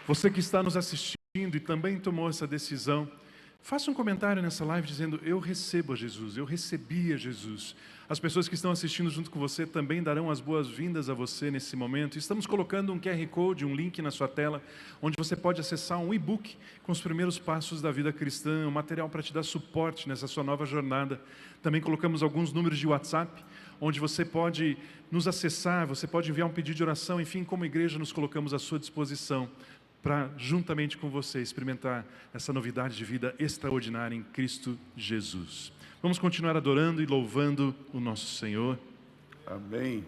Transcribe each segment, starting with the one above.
Você que está nos assistindo e também tomou essa decisão, faça um comentário nessa live dizendo: eu recebo a Jesus, eu recebi a Jesus. As pessoas que estão assistindo junto com você também darão as boas-vindas a você nesse momento. Estamos colocando um QR Code, um link na sua tela, onde você pode acessar um e-book com os primeiros passos da vida cristã, um material para te dar suporte nessa sua nova jornada. Também colocamos alguns números de WhatsApp, onde você pode nos acessar, você pode enviar um pedido de oração. Enfim, como igreja nos colocamos à sua disposição para, juntamente com você, experimentar essa novidade de vida extraordinária em Cristo Jesus. Vamos continuar adorando e louvando o nosso Senhor. Amém.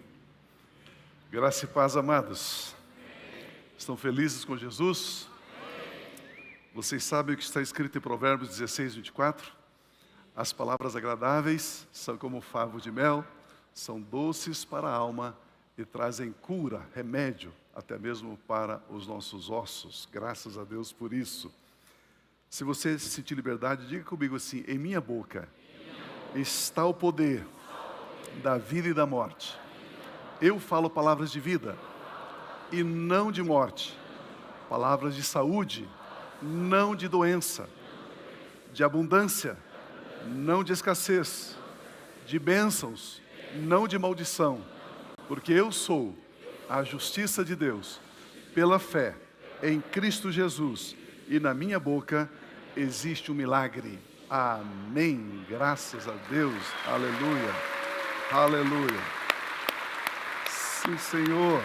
Graça e paz, amados. Estão felizes com Jesus? Vocês sabem o que está escrito em Provérbios 16, 24? As palavras agradáveis são como favo de mel, são doces para a alma e trazem cura, remédio, até mesmo para os nossos ossos. Graças a Deus por isso. Se você sentir liberdade, diga comigo assim: em minha boca está o poder da vida e da morte. Eu falo palavras de vida e não de morte, palavras de saúde, não de doença, de abundância, não de escassez, de bênçãos, não de maldição, porque eu sou a justiça de Deus, pela fé em Cristo Jesus, e na minha boca existe um milagre. Amém. Graças a Deus. Aleluia. Aleluia. Sim, Senhor.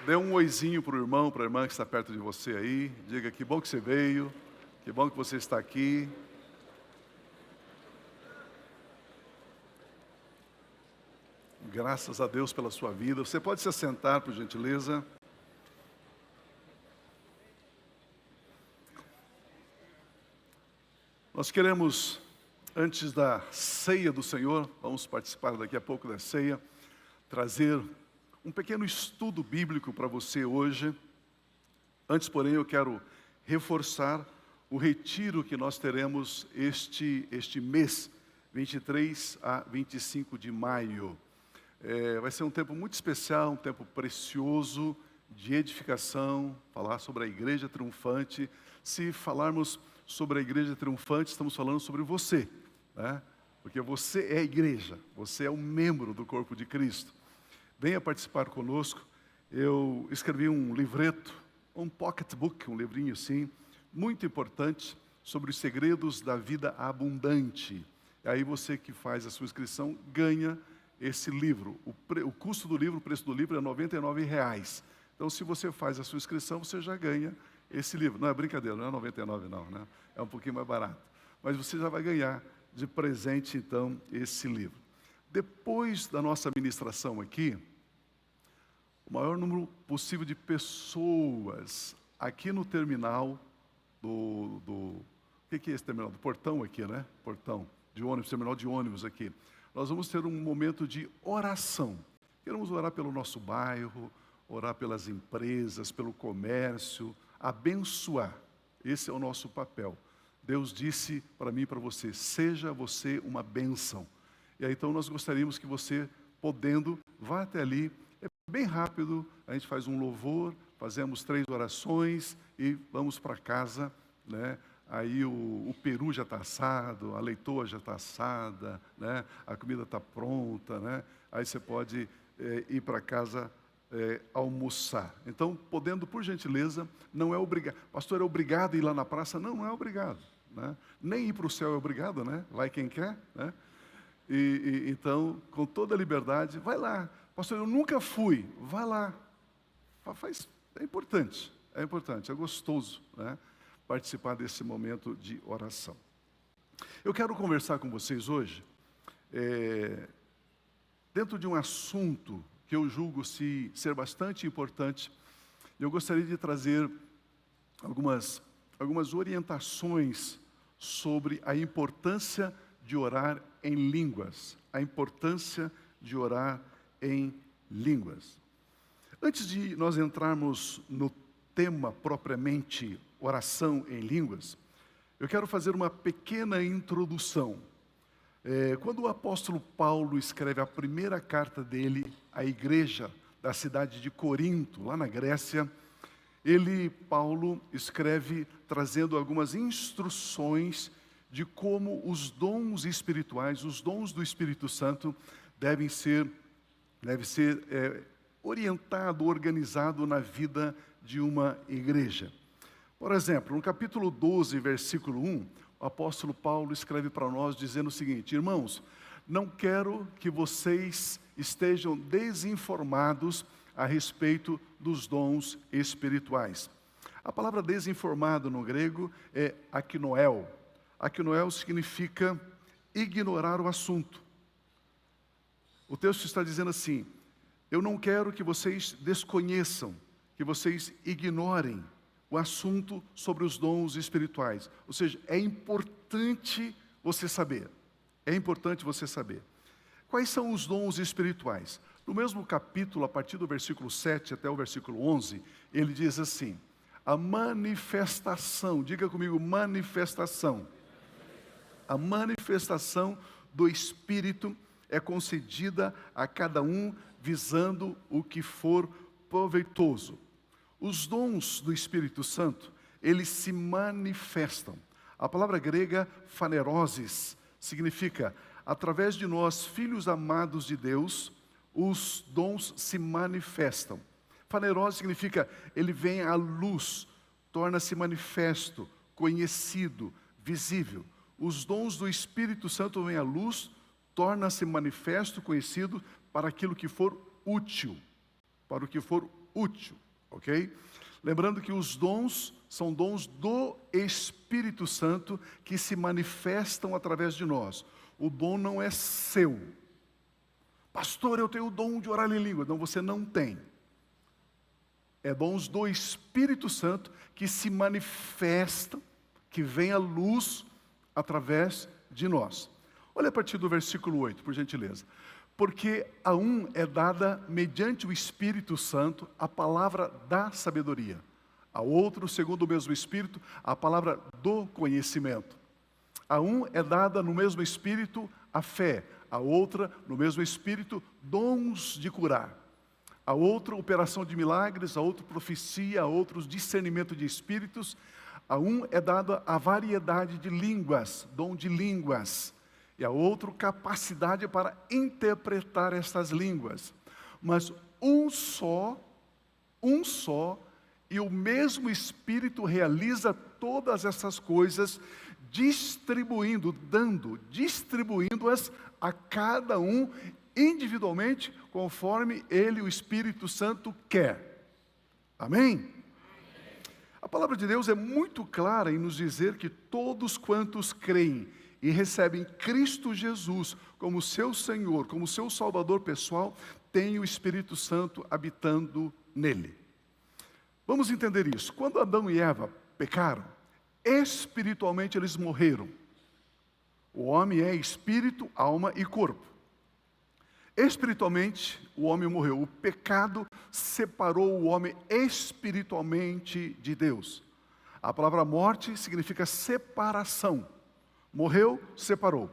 Dê um oizinho para o irmão, para a irmã que está perto de você aí. Diga: que bom que você veio, que bom que você está aqui. Graças a Deus pela sua vida. Você pode se assentar, por gentileza. Nós queremos, antes da ceia do Senhor, vamos participar daqui a pouco da ceia, trazer um pequeno estudo bíblico para você hoje. Antes, porém, eu quero reforçar o retiro que nós teremos este mês, 23 a 25 de maio. Vai ser um tempo muito especial, um tempo precioso, de edificação, falar sobre a igreja triunfante. Se falarmos sobre a igreja triunfante, estamos falando sobre você, né? Porque você é a igreja, você é um membro do corpo de Cristo. Venha participar conosco. Eu escrevi um livreto, um pocketbook, um livrinho assim, muito importante, sobre os segredos da vida abundante. E aí você que faz a sua inscrição ganha esse livro. O custo do livro, o preço do livro é R$ 99,00. Então, se você faz a sua inscrição, você já ganha esse livro. Não é brincadeira, não é R$ 99,00 não, né? É um pouquinho mais barato. Mas você já vai ganhar de presente, então, esse livro. Depois da nossa ministração aqui, o maior número possível de pessoas aqui no terminal o que é esse terminal? Do portão aqui, né? Portão de ônibus, terminal de ônibus aqui. Nós vamos ter um momento de oração. Queremos orar pelo nosso bairro, orar pelas empresas, pelo comércio, abençoar. Esse é o nosso papel. Deus disse para mim e para você: seja você uma bênção. E aí, então, nós gostaríamos que você, podendo, vá até ali. É bem rápido, a gente faz um louvor, fazemos 3 orações e vamos para casa, né? Aí o peru já está assado, a leitoa já está assada, né? A comida está pronta, né? Aí você pode ir para casa almoçar. Então, podendo, por gentileza, não é obrigado. Pastor, é obrigado a ir lá na praça? Não, não é obrigado, né? Nem ir para o céu é obrigado, né? Vai quem quer, né? Então, com toda a liberdade, vai lá. Pastor, eu nunca fui. Vai lá. É importante, é gostoso, né? Participar desse momento de oração. Eu quero conversar com vocês hoje, dentro de um assunto que eu julgo ser bastante importante. Eu gostaria de trazer algumas orientações sobre a importância de orar em línguas. A importância de orar em línguas. Antes de nós entrarmos no tema propriamente oração em línguas, eu quero fazer uma pequena introdução. Quando o apóstolo Paulo escreve a primeira carta dele à igreja da cidade de Corinto, lá na Grécia, Paulo, escreve trazendo algumas instruções de como os dons espirituais, os dons do Espírito Santo, deve ser orientado, organizado na vida de uma igreja. Por exemplo, no capítulo 12, versículo 1, o apóstolo Paulo escreve para nós dizendo o seguinte: irmãos, não quero que vocês estejam desinformados a respeito dos dons espirituais. A palavra desinformado no grego é aknoel. Aknoel significa ignorar o assunto. O texto está dizendo assim: eu não quero que vocês desconheçam, que vocês ignorem o assunto sobre os dons espirituais. Ou seja, é importante você saber. É importante você saber. Quais são os dons espirituais? No mesmo capítulo, a partir do versículo 7 até o versículo 11, ele diz assim: a manifestação, diga comigo, manifestação. A manifestação do Espírito é concedida a cada um visando o que for proveitoso. Os dons do Espírito Santo, eles se manifestam. A palavra grega phanerosis significa, através de nós, filhos amados de Deus, os dons se manifestam. Phanerosis significa, ele vem à luz, torna-se manifesto, conhecido, visível. Os dons do Espírito Santo vêm à luz, torna-se manifesto, conhecido, para aquilo que for útil. Para o que for útil, ok? Lembrando que os dons são dons do Espírito Santo que se manifestam através de nós. O dom não é seu. Pastor, eu tenho o dom de orar em língua. Não, você não tem. É dons do Espírito Santo que se manifestam, que vem à luz através de nós. Olha a partir do versículo 8, por gentileza. Porque a um é dada, mediante o Espírito Santo, a palavra da sabedoria. A outro, segundo o mesmo Espírito, a palavra do conhecimento. A um é dada no mesmo Espírito a fé. A outra, no mesmo Espírito, dons de curar. A outra, operação de milagres. A outra, profecia. A outros, discernimento de espíritos. A um é dada a variedade de línguas, dom de línguas. E a outro, capacidade para interpretar estas línguas. Mas um só, e o mesmo Espírito realiza todas essas coisas, distribuindo-as a cada um individualmente, conforme Ele, o Espírito Santo, quer. Amém? A palavra de Deus é muito clara em nos dizer que todos quantos creem e recebem Cristo Jesus como seu Senhor, como seu Salvador pessoal, têm o Espírito Santo habitando nele. Vamos entender isso. Quando Adão e Eva pecaram, espiritualmente eles morreram. O homem é espírito, alma e corpo. Espiritualmente, o homem morreu. O pecado separou o homem espiritualmente de Deus. A palavra morte significa separação. Morreu, separou.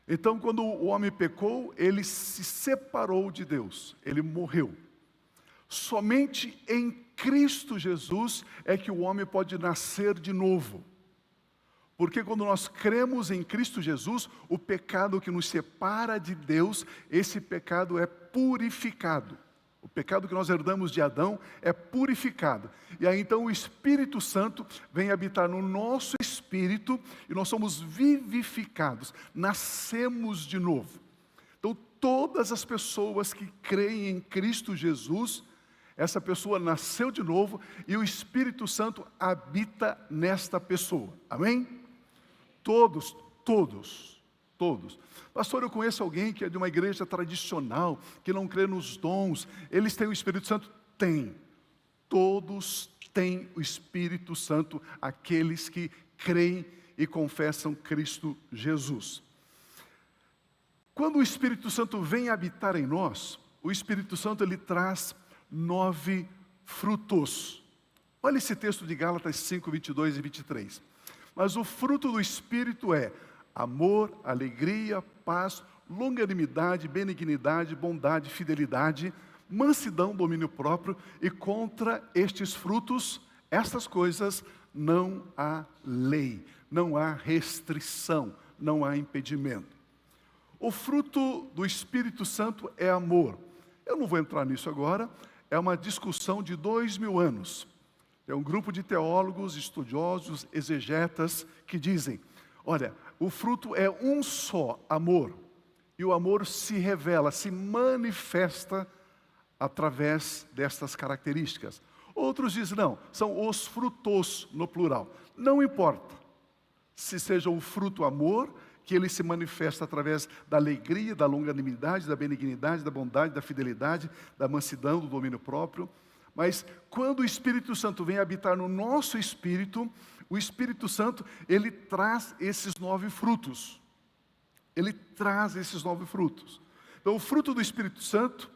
Então, quando o homem pecou, ele se separou de Deus. Ele morreu. Somente em Cristo Jesus é que o homem pode nascer de novo. Porque quando nós cremos em Cristo Jesus, o pecado que nos separa de Deus, esse pecado é purificado. O pecado que nós herdamos de Adão é purificado. E aí então o Espírito Santo vem habitar no nosso espírito e nós somos vivificados, nascemos de novo. Então todas as pessoas que creem em Cristo Jesus, essa pessoa nasceu de novo e o Espírito Santo habita nesta pessoa. Amém? Todos. Pastor, eu conheço alguém que é de uma igreja tradicional, que não crê nos dons. Eles têm o Espírito Santo? Tem. Todos têm o Espírito Santo, aqueles que creem e confessam Cristo Jesus. Quando o Espírito Santo vem habitar em nós, o Espírito Santo ele traz 9 frutos. Olha esse texto de Gálatas 5, 22 e 23. Mas o fruto do Espírito é amor, alegria, paz, longanimidade, benignidade, bondade, fidelidade, mansidão, domínio próprio, e contra estes frutos, estas coisas, não há lei, não há restrição, não há impedimento. O fruto do Espírito Santo é amor. Eu não vou entrar nisso agora, é uma discussão de 2000 anos. É um grupo de teólogos, estudiosos, exegetas, que dizem, olha, o fruto é um só, amor. E o amor se revela, se manifesta através destas características. Outros dizem, não, são os frutos no plural. Não importa se seja o fruto amor, que ele se manifesta através da alegria, da longanimidade, da benignidade, da bondade, da fidelidade, da mansidão, do domínio próprio. Mas quando o Espírito Santo vem habitar no nosso espírito, o Espírito Santo, ele traz esses 9 frutos. Ele traz esses 9 frutos. Então, o fruto do Espírito Santo,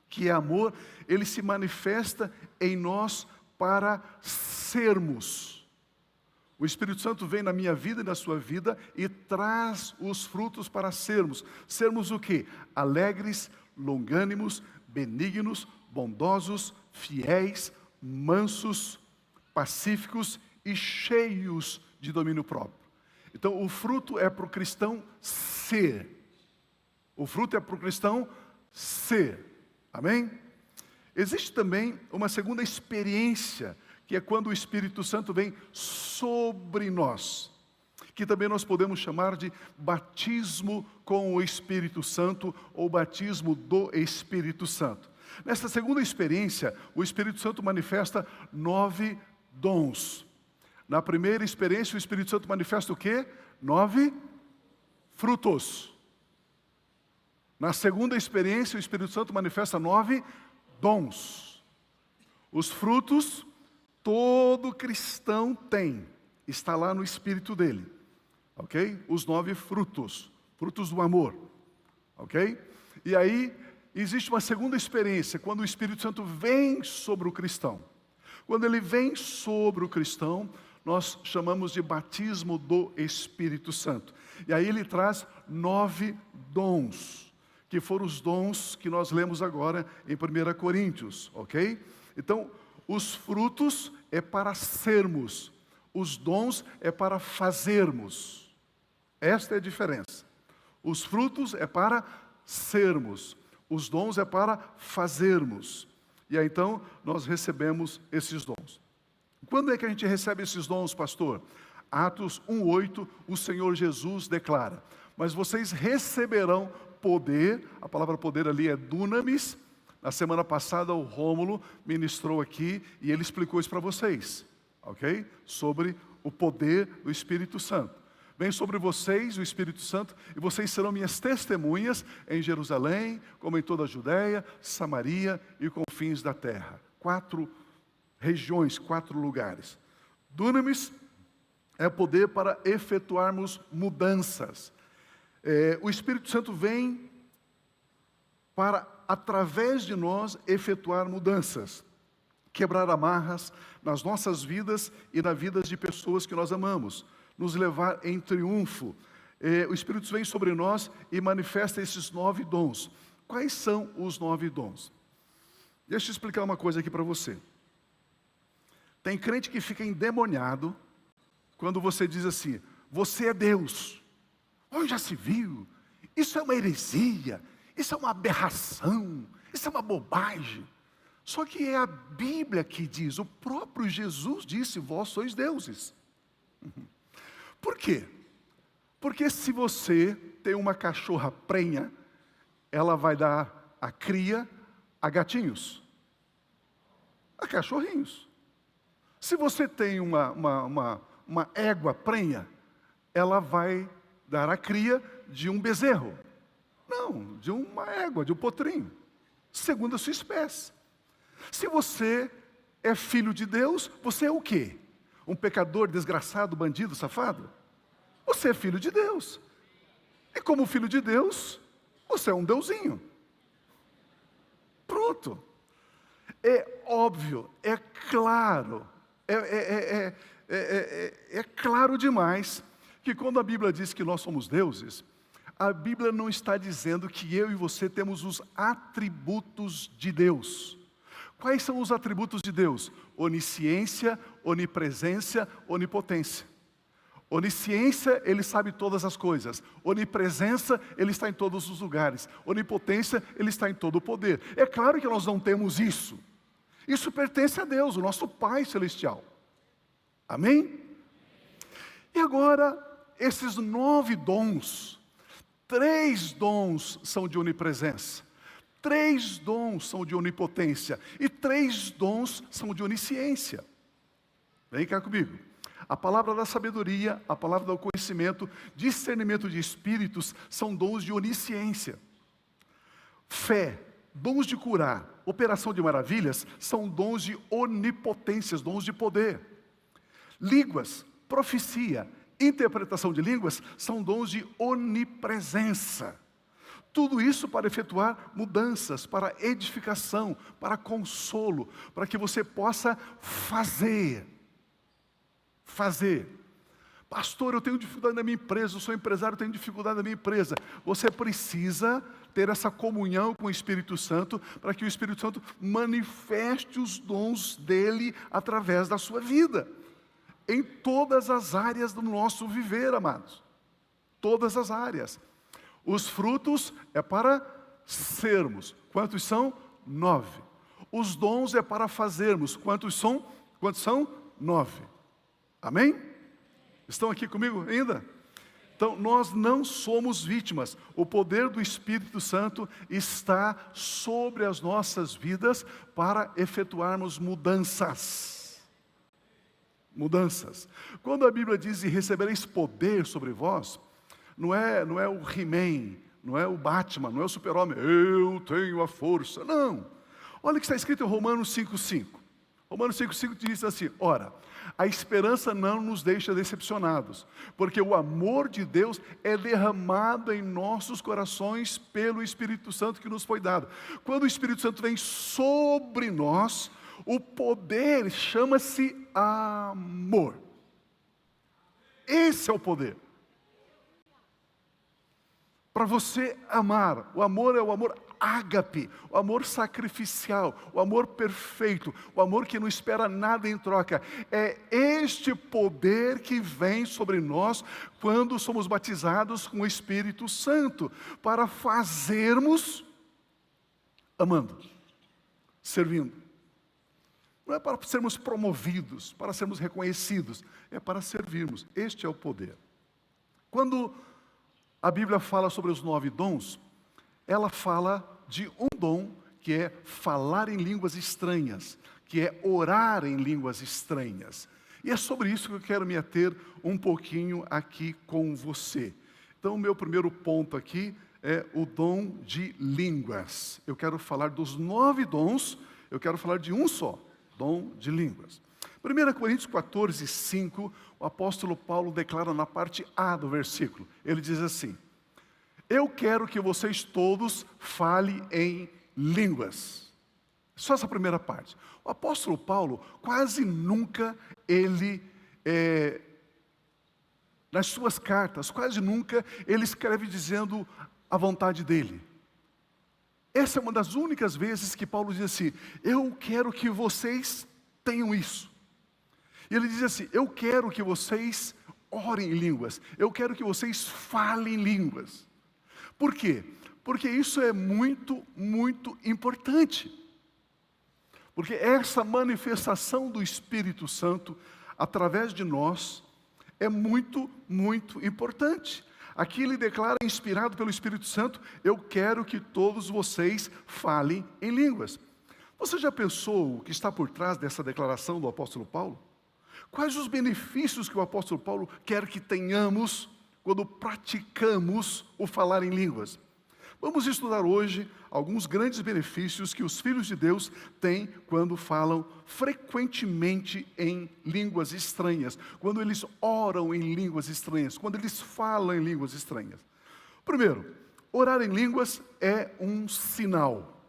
que é amor, ele se manifesta em nós para sermos. O Espírito Santo vem na minha vida e na sua vida e traz os frutos para sermos. Sermos o quê? Alegres, longânimos, benignos, bondosos, fiéis, mansos, pacíficos e cheios de domínio próprio. Então, o fruto é para o cristão ser. O fruto é para o cristão ser. Amém? Existe também uma segunda experiência, que é quando o Espírito Santo vem sobre nós, que também nós podemos chamar de batismo com o Espírito Santo, ou batismo do Espírito Santo. Nessa segunda experiência, o Espírito Santo manifesta 9 dons. Na primeira experiência, o Espírito Santo manifesta o quê? 9 frutos. Na segunda experiência, o Espírito Santo manifesta 9 dons. Os frutos, todo cristão tem, está lá no espírito dele, ok? Os 9 frutos, frutos do amor, ok? E aí, existe uma segunda experiência, quando o Espírito Santo vem sobre o cristão. Quando ele vem sobre o cristão, nós chamamos de batismo do Espírito Santo. E aí ele traz 9 dons, que foram os dons que nós lemos agora em 1 Coríntios, ok? Então, os frutos é para sermos, os dons é para fazermos. Esta é a diferença. Os frutos é para sermos, os dons é para fazermos. E aí então nós recebemos esses dons. Quando é que a gente recebe esses dons, pastor? Atos 1:8, o Senhor Jesus declara: mas vocês receberão poder, a palavra poder ali é dunamis. Na semana passada o Rômulo ministrou aqui e ele explicou isso para vocês, ok? Sobre o poder do Espírito Santo. Vem sobre vocês o Espírito Santo e vocês serão minhas testemunhas em Jerusalém, como em toda a Judéia, Samaria e confins da terra. 4 regiões, 4 lugares. Dunamis é poder para efetuarmos mudanças. O Espírito Santo vem para, através de nós, efetuar mudanças, quebrar amarras nas nossas vidas e nas vidas de pessoas que nós amamos, nos levar em triunfo. O Espírito vem sobre nós e manifesta esses 9 dons. Quais são os 9 dons? Deixa eu explicar uma coisa aqui para você. Tem crente que fica endemoniado quando você diz assim: você é Deus. Onde já se viu? Isso é uma heresia, isso é uma aberração, isso é uma bobagem. Só que é a Bíblia que diz, o próprio Jesus disse: vós sois deuses. Por quê? Porque se você tem uma cachorra prenha, ela vai dar a cria a gatinhos, a cachorrinhos. Se você tem uma égua prenha, ela vai dar a cria de um bezerro. Não, de uma égua, de um potrinho, segundo a sua espécie. Se você é filho de Deus, você é o quê? Um pecador, desgraçado, bandido, safado? Você é filho de Deus. E como filho de Deus, você é um deusinho. Pronto. É óbvio, é claro, é claro demais que quando a Bíblia diz que nós somos deuses, A Bíblia não está dizendo que eu e você temos os atributos de Deus. Quais são os atributos de Deus? Onisciência, onipresença, onipotência. Onisciência, Ele sabe todas as coisas. Onipresença, Ele está em todos os lugares. Onipotência, Ele está em todo o poder. É claro que nós não temos isso. Isso pertence a Deus, o nosso Pai Celestial. Amém? E agora, esses 9 dons, 3 dons são de onipresença, 3 dons são de onipotência e 3 dons são de onisciência. Vem cá comigo. A palavra da sabedoria, a palavra do conhecimento, discernimento de espíritos são dons de onisciência. Fé, dons de curar, operação de maravilhas são dons de onipotências, dons de poder. Línguas, profecia, interpretação de línguas são dons de onipresença. Tudo isso para efetuar mudanças, para edificação, para consolo, para que você possa fazer. Pastor, eu tenho dificuldade na minha empresa, eu sou empresário, eu tenho dificuldade na minha empresa. Você precisa ter essa comunhão com o Espírito Santo, para que o Espírito Santo manifeste os dons dele através da sua vida. Em todas as áreas do nosso viver, amados. Todas as áreas. Os frutos é para sermos. Quantos são? 9. Os dons é para fazermos. Quantos são? 9. Amém? Estão aqui comigo ainda? Então, nós não somos vítimas. O poder do Espírito Santo está sobre as nossas vidas para efetuarmos mudanças. Quando a Bíblia diz: e recebereis poder sobre vós, não é o He-Man, não é o Batman, não é o super-homem, eu tenho a força. Não. Olha o que está escrito em Romanos 5,5. Romanos 5,5 diz assim: ora, a esperança não nos deixa decepcionados, porque o amor de Deus é derramado em nossos corações pelo Espírito Santo que nos foi dado. Quando o Espírito Santo vem sobre nós, o poder chama-se amor. Esse é o poder. Para você amar, o amor é o amor ágape, o amor sacrificial, o amor perfeito, o amor que não espera nada em troca. É este poder que vem sobre nós quando somos batizados com o Espírito Santo, para fazermos amando, servindo. Não é para sermos promovidos, para sermos reconhecidos, é para servirmos. Este é o poder. Quando a Bíblia fala sobre os 9 dons, ela fala de um dom que é falar em línguas estranhas, que é orar em línguas estranhas. E é sobre isso que eu quero me ater um pouquinho aqui com você. Então, o meu primeiro ponto aqui é o dom de línguas. Eu quero falar dos 9 dons, eu quero falar de um só, dom de línguas. 1 Coríntios 14, 5, o apóstolo Paulo declara na parte A do versículo. Ele diz assim: eu quero que vocês todos falem em línguas. Só essa primeira parte. O apóstolo Paulo, quase nunca nas suas cartas, quase nunca ele escreve dizendo a vontade dele. Essa é uma das únicas vezes que Paulo diz assim: eu quero que vocês tenham isso. E ele diz assim: eu quero que vocês orem em línguas, eu quero que vocês falem em línguas. Por quê? Porque isso é muito, muito importante. Porque essa manifestação do Espírito Santo, através de nós, é muito, muito importante. Aqui ele declara, inspirado pelo Espírito Santo: eu quero que todos vocês falem em línguas. Você já pensou o que está por trás dessa declaração do apóstolo Paulo? Quais os benefícios que o apóstolo Paulo quer que tenhamos quando praticamos o falar em línguas? Vamos estudar hoje alguns grandes benefícios que os filhos de Deus têm quando falam frequentemente em línguas estranhas, quando eles oram em línguas estranhas, quando eles falam em línguas estranhas. Primeiro, orar em línguas é um sinal.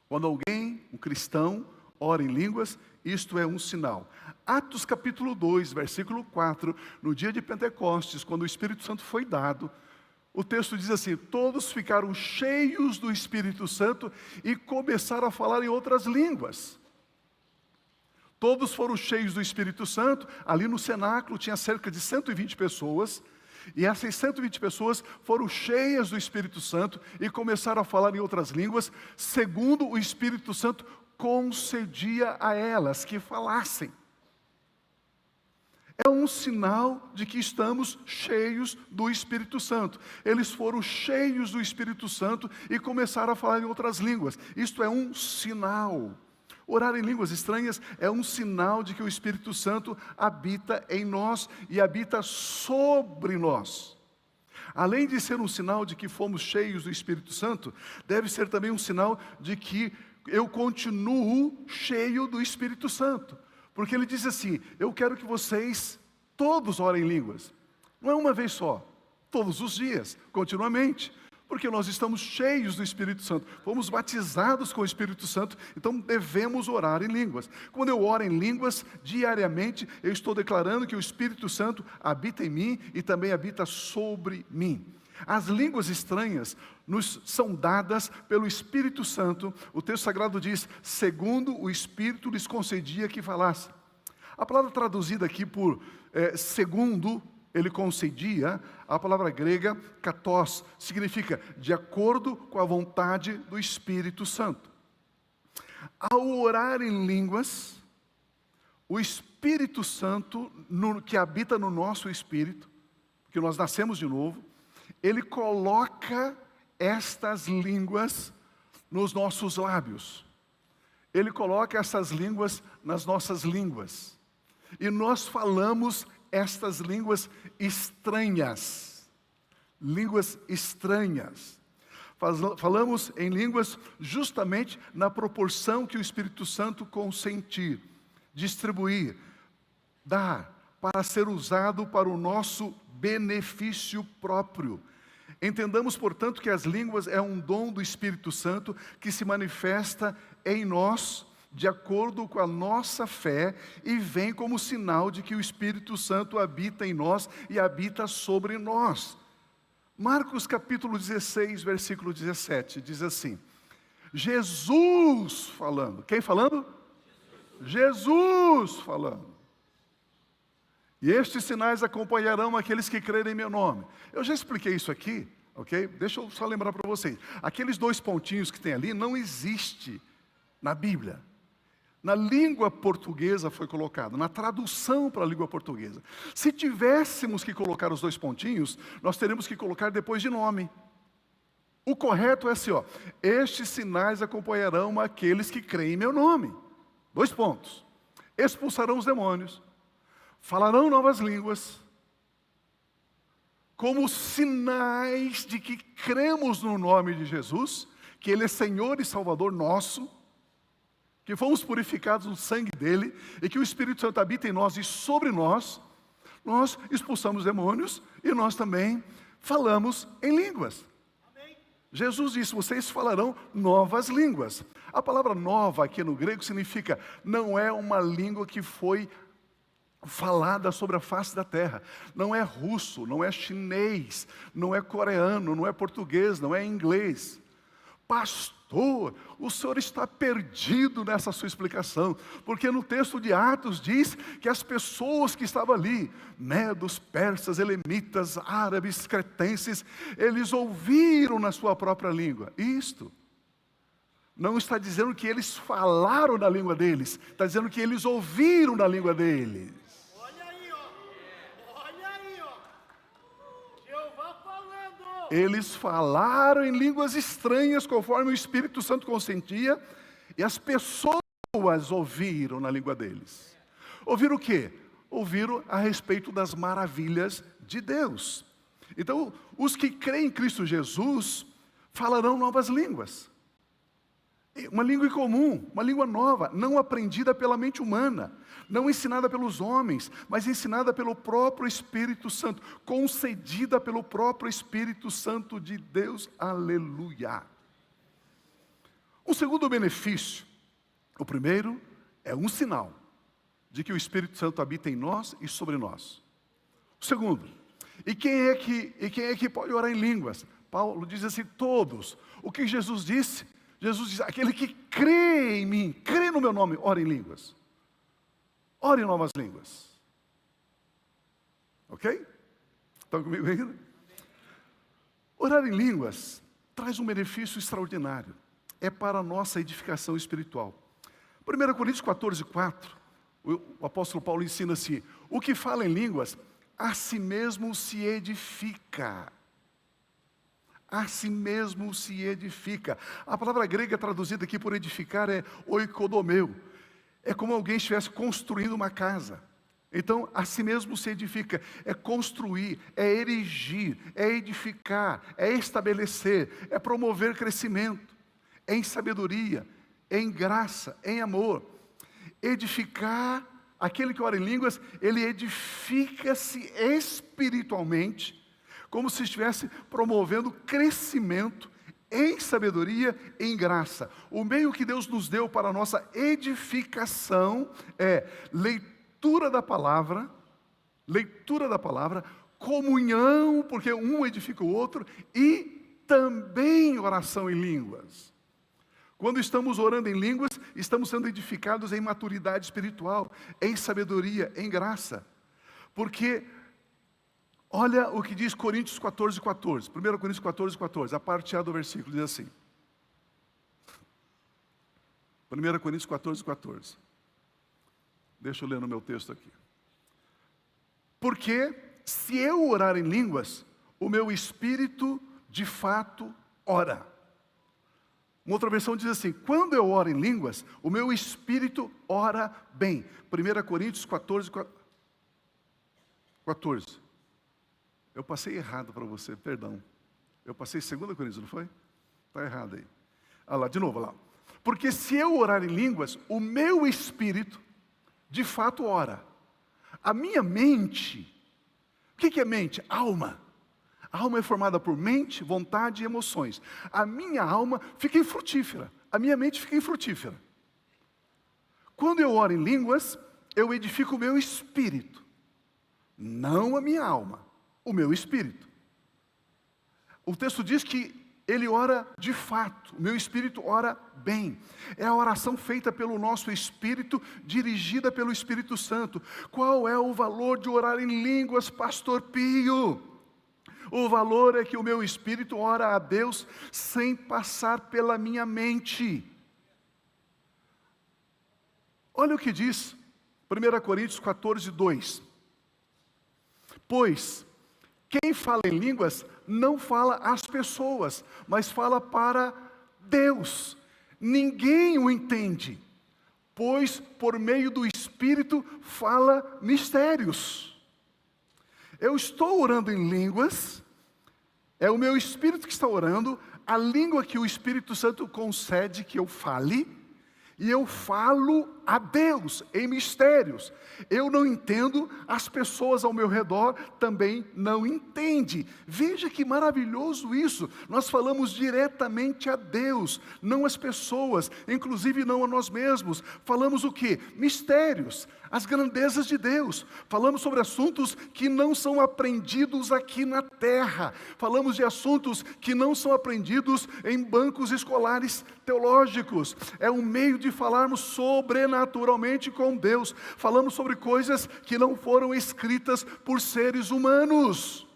Quando alguém, um cristão, ora em línguas, isto é um sinal. Atos capítulo 2, versículo 4, no dia de Pentecostes, quando o Espírito Santo foi dado, o texto diz assim: todos ficaram cheios do Espírito Santo e começaram a falar em outras línguas. Todos foram cheios do Espírito Santo. Ali no cenáculo tinha cerca de 120 pessoas. E essas 120 pessoas foram cheias do Espírito Santo e começaram a falar em outras línguas, segundo o Espírito Santo concedia a elas que falassem. É um sinal de que estamos cheios do Espírito Santo. Eles foram cheios do Espírito Santo e começaram a falar em outras línguas. Isto é um sinal. Orar em línguas estranhas é um sinal de que o Espírito Santo habita em nós e habita sobre nós. Além de ser um sinal de que fomos cheios do Espírito Santo, deve ser também um sinal de que eu continuo cheio do Espírito Santo. Porque ele diz assim: eu quero que vocês todos orem em línguas. Não é uma vez só, todos os dias, continuamente. Porque nós estamos cheios do Espírito Santo, fomos batizados com o Espírito Santo, então devemos orar em línguas. Quando eu oro em línguas diariamente, eu estou declarando que o Espírito Santo habita em mim e também habita sobre mim. As línguas estranhas nos são dadas pelo Espírito Santo. O texto sagrado diz: segundo o Espírito lhes concedia que falasse. A palavra traduzida aqui por segundo ele concedia, a palavra grega katos, significa de acordo com a vontade do Espírito Santo. Ao orar em línguas, o Espírito Santo, que habita no nosso espírito, porque nós nascemos de novo, ele coloca estas línguas nos nossos lábios. Ele coloca essas línguas nas nossas línguas. E nós falamos estas línguas estranhas. Línguas estranhas. Falamos em línguas justamente na proporção que o Espírito Santo consentir, distribuir, dar, para ser usado para o nosso benefício próprio. Entendamos, portanto, que as línguas é um dom do Espírito Santo que se manifesta em nós, de acordo com a nossa fé, e vem como sinal de que o Espírito Santo habita em nós e habita sobre nós. Marcos capítulo 16, versículo 17, diz assim: Jesus falando. Quem falando? Jesus falando. E estes sinais acompanharão aqueles que crerem em meu nome. Eu já expliquei isso aqui, ok? Deixa eu só lembrar para vocês. Aqueles 2 pontinhos que tem ali não existe na Bíblia. Na língua portuguesa foi colocado, na tradução para a língua portuguesa. Se tivéssemos que colocar os 2 pontinhos, nós teríamos que colocar depois de nome. O correto é assim, ó: estes sinais acompanharão aqueles que creem em meu nome. 2 pontos. Expulsarão os demônios, falarão novas línguas, como sinais de que cremos no nome de Jesus, que Ele é Senhor e Salvador nosso, que fomos purificados no sangue dEle, e que o Espírito Santo habita em nós e sobre nós, nós expulsamos demônios e nós também falamos em línguas. Amém. Jesus disse: vocês falarão novas línguas. A palavra nova aqui no grego significa, não é uma língua que foi falada sobre a face da terra. Não é russo, não é chinês, não é coreano, não é português, não é inglês. Pastor, o senhor está perdido nessa sua explicação, porque no texto de Atos diz que as pessoas que estavam ali, medos, persas, elemitas, árabes, cretenses, eles ouviram na sua própria língua. Isto não está dizendo que eles falaram na língua deles, está dizendo que eles ouviram na língua deles. Eles falaram em línguas estranhas, conforme o Espírito Santo consentia, e as pessoas ouviram na língua deles. Ouviram o quê? Ouviram a respeito das maravilhas de Deus. Então, os que creem em Cristo Jesus falarão novas línguas. Uma língua incomum, uma língua nova, não aprendida pela mente humana, não ensinada pelos homens, mas ensinada pelo próprio Espírito Santo, concedida pelo próprio Espírito Santo de Deus. Aleluia! O segundo benefício, o primeiro, é um sinal de que o Espírito Santo habita em nós e sobre nós. O segundo, E quem é que pode orar em línguas? Paulo diz assim, todos. O que Jesus disse? Jesus diz, aquele que crê em mim, crê no meu nome, ora em línguas. Ora em novas línguas. Ok? Estão comigo ainda? Orar em línguas traz um benefício extraordinário. É para a nossa edificação espiritual. 1 Coríntios 14, 4, o apóstolo Paulo ensina assim, o que fala em línguas, a si mesmo se edifica. A si mesmo se edifica. A palavra grega traduzida aqui por edificar é oikodomeu. É como alguém estivesse construindo uma casa. Então, a si mesmo se edifica. É construir, é erigir, é edificar, é estabelecer, é promover crescimento. Em sabedoria, em graça, em amor. Edificar, aquele que ora em línguas, ele edifica-se espiritualmente, como se estivesse promovendo crescimento em sabedoria, em graça. O meio que Deus nos deu para a nossa edificação é leitura da palavra, comunhão, porque um edifica o outro, e também oração em línguas. Quando estamos orando em línguas, estamos sendo edificados em maturidade espiritual, em sabedoria, em graça. Porque, olha o que diz Coríntios 14, 14. 1 Coríntios 14, 14, a parte A do versículo diz assim. 1 Coríntios 14, 14. Deixa eu ler no meu texto aqui. Porque, se eu orar em línguas, o meu espírito, de fato, ora. Uma outra versão diz assim, quando eu oro em línguas, o meu espírito ora bem. 1 Coríntios 14, 14. Eu passei errado para você, perdão. Eu passei 2 Coríntios, não foi? Está errado aí. Olha lá, de novo, olha lá. Porque se eu orar em línguas, o meu espírito, de fato, ora. A minha mente, o que é mente? Alma. A alma é formada por mente, vontade e emoções. A minha alma fica infrutífera. A minha mente fica infrutífera. Quando eu oro em línguas, eu edifico o meu espírito. Não a minha alma, o meu espírito. O texto diz que ele ora de fato. O meu espírito ora bem. É a oração feita pelo nosso espírito, dirigida pelo Espírito Santo. Qual é o valor de orar em línguas, Pastor Pio? O valor é que o meu espírito ora a Deus sem passar pela minha mente. Olha o que diz 1 Coríntios 14, 2. Pois quem fala em línguas não fala às pessoas, mas fala para Deus. Ninguém o entende, pois por meio do Espírito fala mistérios. Eu estou orando em línguas, é o meu espírito que está orando, a língua que o Espírito Santo concede que eu fale, e eu falo a Deus em mistérios. Eu não entendo, as pessoas ao meu redor também não entendem. Veja que maravilhoso isso. Nós falamos diretamente a Deus, não às pessoas, inclusive não a nós mesmos. Falamos o quê? Mistérios, as grandezas de Deus. Falamos sobre assuntos que não são aprendidos aqui na terra. Falamos de assuntos que não são aprendidos em bancos escolares teológicos. É um meio de falarmos sobrenaturalmente com Deus. Falamos sobre coisas que não foram escritas por seres humanos.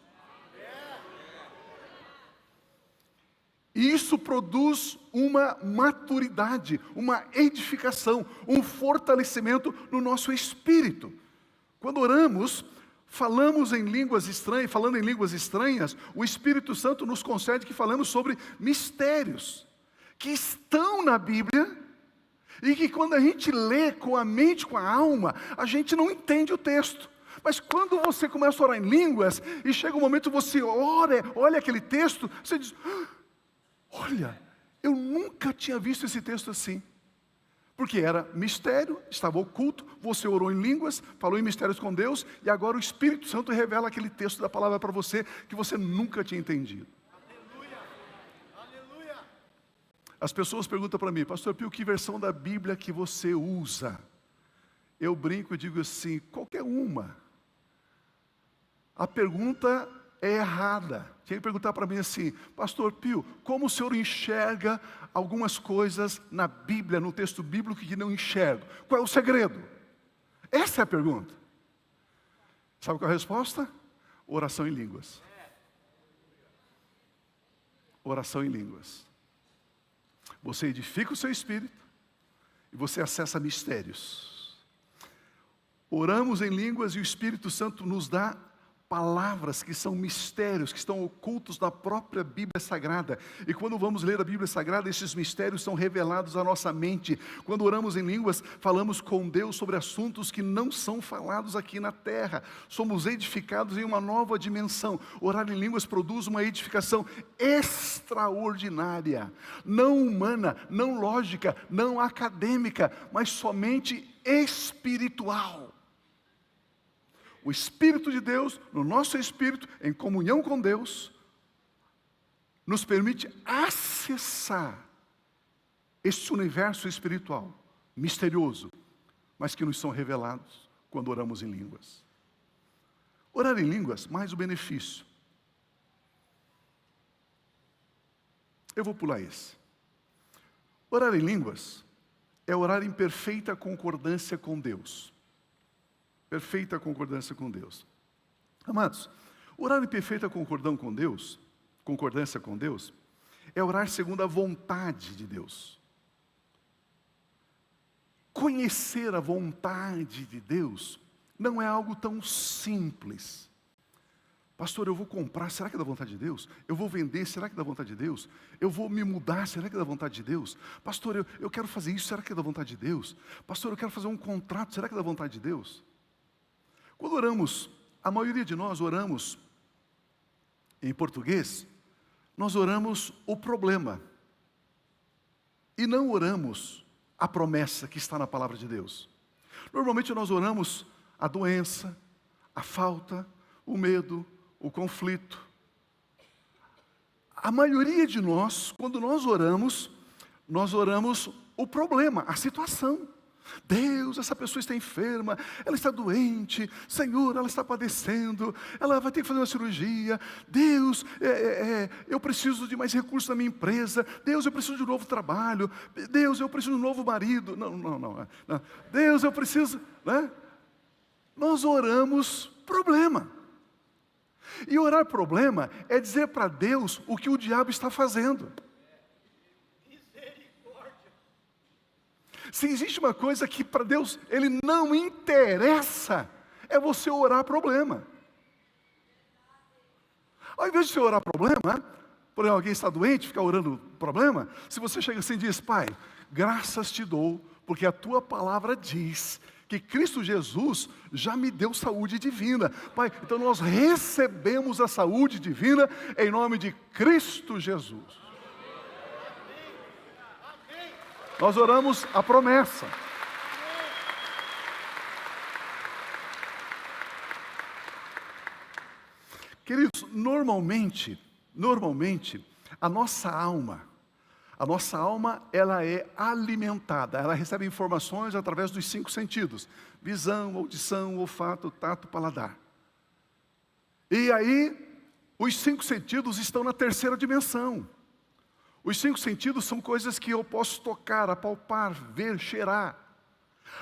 E isso produz uma maturidade, uma edificação, um fortalecimento no nosso espírito. Quando oramos, falamos em línguas estranhas, falando em línguas estranhas, o Espírito Santo nos concede que falamos sobre mistérios que estão na Bíblia e que quando a gente lê com a mente, com a alma, a gente não entende o texto. Mas quando você começa a orar em línguas e chega um momento que você olha aquele texto, você diz: olha, eu nunca tinha visto esse texto assim. Porque era mistério, estava oculto, você orou em línguas, falou em mistérios com Deus, e agora o Espírito Santo revela aquele texto da palavra para você, que você nunca tinha entendido. Aleluia! Aleluia! As pessoas perguntam para mim: Pastor Pio, que versão da Bíblia que você usa? Eu brinco e digo assim: qualquer uma. a pergunta é errada. Tinha que perguntar para mim assim: Pastor Pio, como o senhor enxerga algumas coisas na Bíblia, no texto bíblico que não enxergo? Qual é o segredo? Essa é a pergunta. Sabe qual é a resposta? Oração em línguas. Oração em línguas. Você edifica o seu espírito e você acessa mistérios. Oramos em línguas e o Espírito Santo nos dá palavras que são mistérios, que estão ocultos na própria Bíblia Sagrada. E quando vamos ler a Bíblia Sagrada, esses mistérios são revelados à nossa mente. Quando oramos em línguas, falamos com Deus sobre assuntos que não são falados aqui na terra. Somos edificados em uma nova dimensão. Orar em línguas produz uma edificação extraordinária, não humana, não lógica, não acadêmica, mas somente espiritual. O Espírito de Deus, no nosso espírito, em comunhão com Deus, nos permite acessar este universo espiritual, misterioso, mas que nos são revelados quando oramos em línguas. Orar em línguas, mais o benefício. Eu vou pular esse. Orar em línguas é orar em perfeita concordância com Deus. Perfeita concordância com Deus. Amados, orar em perfeita concordância com Deus, é orar segundo a vontade de Deus. Conhecer a vontade de Deus não é algo tão simples. Pastor, eu vou comprar, será que é da vontade de Deus? Eu vou vender, será que é da vontade de Deus? Eu vou me mudar, será que é da vontade de Deus? Pastor, eu quero fazer isso, será que é da vontade de Deus? Pastor, eu quero fazer um contrato, será que é da vontade de Deus? Quando oramos, a maioria de nós oramos em português, nós oramos o problema e não oramos a promessa que está na palavra de Deus. Normalmente nós oramos a doença, a falta, o medo, o conflito. A maioria de nós, quando nós oramos o problema, a situação. Deus, essa pessoa está enferma, ela está doente, Senhor, ela está padecendo, ela vai ter que fazer uma cirurgia. Deus, eu preciso de mais recursos na minha empresa. Deus, eu preciso de um novo trabalho. Deus, eu preciso de um novo marido. Não. Deus, eu preciso, né? Nós oramos problema. E orar problema é dizer para Deus o que o diabo está fazendo. Se existe uma coisa que para Deus Ele não interessa, é você orar problema. Ao invés de você orar problema, por exemplo, alguém está doente, ficar orando problema, se você chega assim e diz: Pai, graças te dou, porque a tua palavra diz que Cristo Jesus já me deu saúde divina. Pai, então nós recebemos a saúde divina em nome de Cristo Jesus. Nós oramos a promessa. Queridos, normalmente, a nossa alma, ela é alimentada, ela recebe informações através dos 5 sentidos: visão, audição, olfato, tato, paladar. E aí, os 5 sentidos estão na terceira dimensão. Os 5 sentidos são coisas que eu posso tocar, apalpar, ver, cheirar.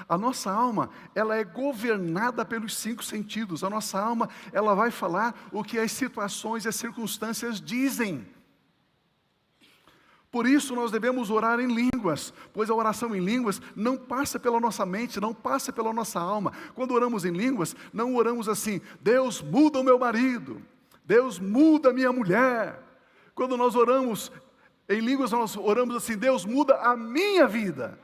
A nossa alma, ela é governada pelos 5 sentidos. A nossa alma, ela vai falar o que as situações e as circunstâncias dizem. Por isso nós devemos orar em línguas, pois a oração em línguas não passa pela nossa mente, não passa pela nossa alma. Quando oramos em línguas, não oramos assim: Deus muda o meu marido, Deus muda a minha mulher. Quando nós oramos em línguas, nós oramos assim: Deus muda a minha vida.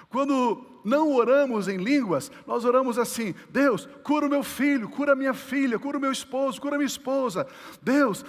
Quando não oramos em línguas, nós oramos assim: Deus, cura o meu filho, cura a minha filha, cura o meu esposo, cura a minha esposa. Deus,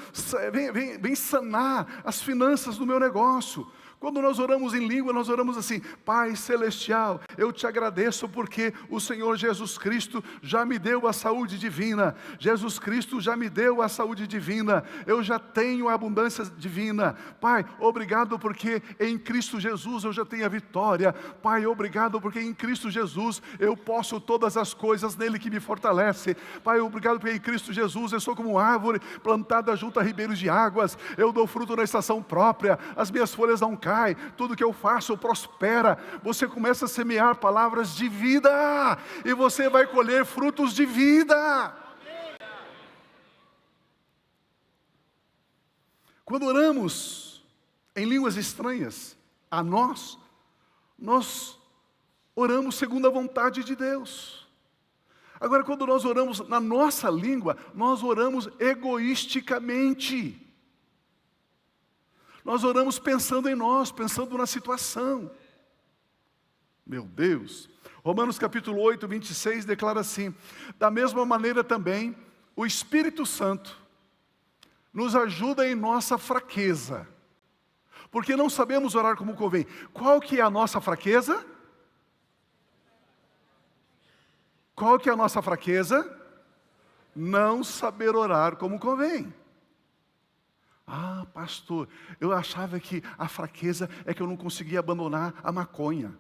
vem sanar as finanças do meu negócio. Quando nós oramos em língua, nós oramos assim: Pai Celestial, eu te agradeço porque o Senhor Jesus Cristo já me deu a saúde divina. Jesus Cristo já me deu a saúde divina. Eu já tenho a abundância divina. Pai, obrigado porque em Cristo Jesus eu já tenho a vitória. Pai, obrigado porque em Cristo Jesus eu posso todas as coisas nele que me fortalece. Pai, obrigado porque em Cristo Jesus eu sou como árvore plantada junto a ribeiros de águas. Eu dou fruto na estação própria. As minhas folhas não caem. Tudo que eu faço prospera. Você começa a semear palavras de vida e você vai colher frutos de vida. Quando oramos em línguas estranhas a nós oramos segundo a vontade de Deus. Agora, quando nós oramos na nossa língua, nós oramos egoisticamente. Nós oramos pensando em nós, pensando na situação. Meu Deus. Romanos capítulo 8, 26 declara assim: da mesma maneira também, o Espírito Santo nos ajuda em nossa fraqueza, porque não sabemos orar como convém. Qual que é a nossa fraqueza? Qual que é a nossa fraqueza? Não saber orar como convém. Ah, pastor, eu achava que a fraqueza é que eu não conseguia abandonar a maconha.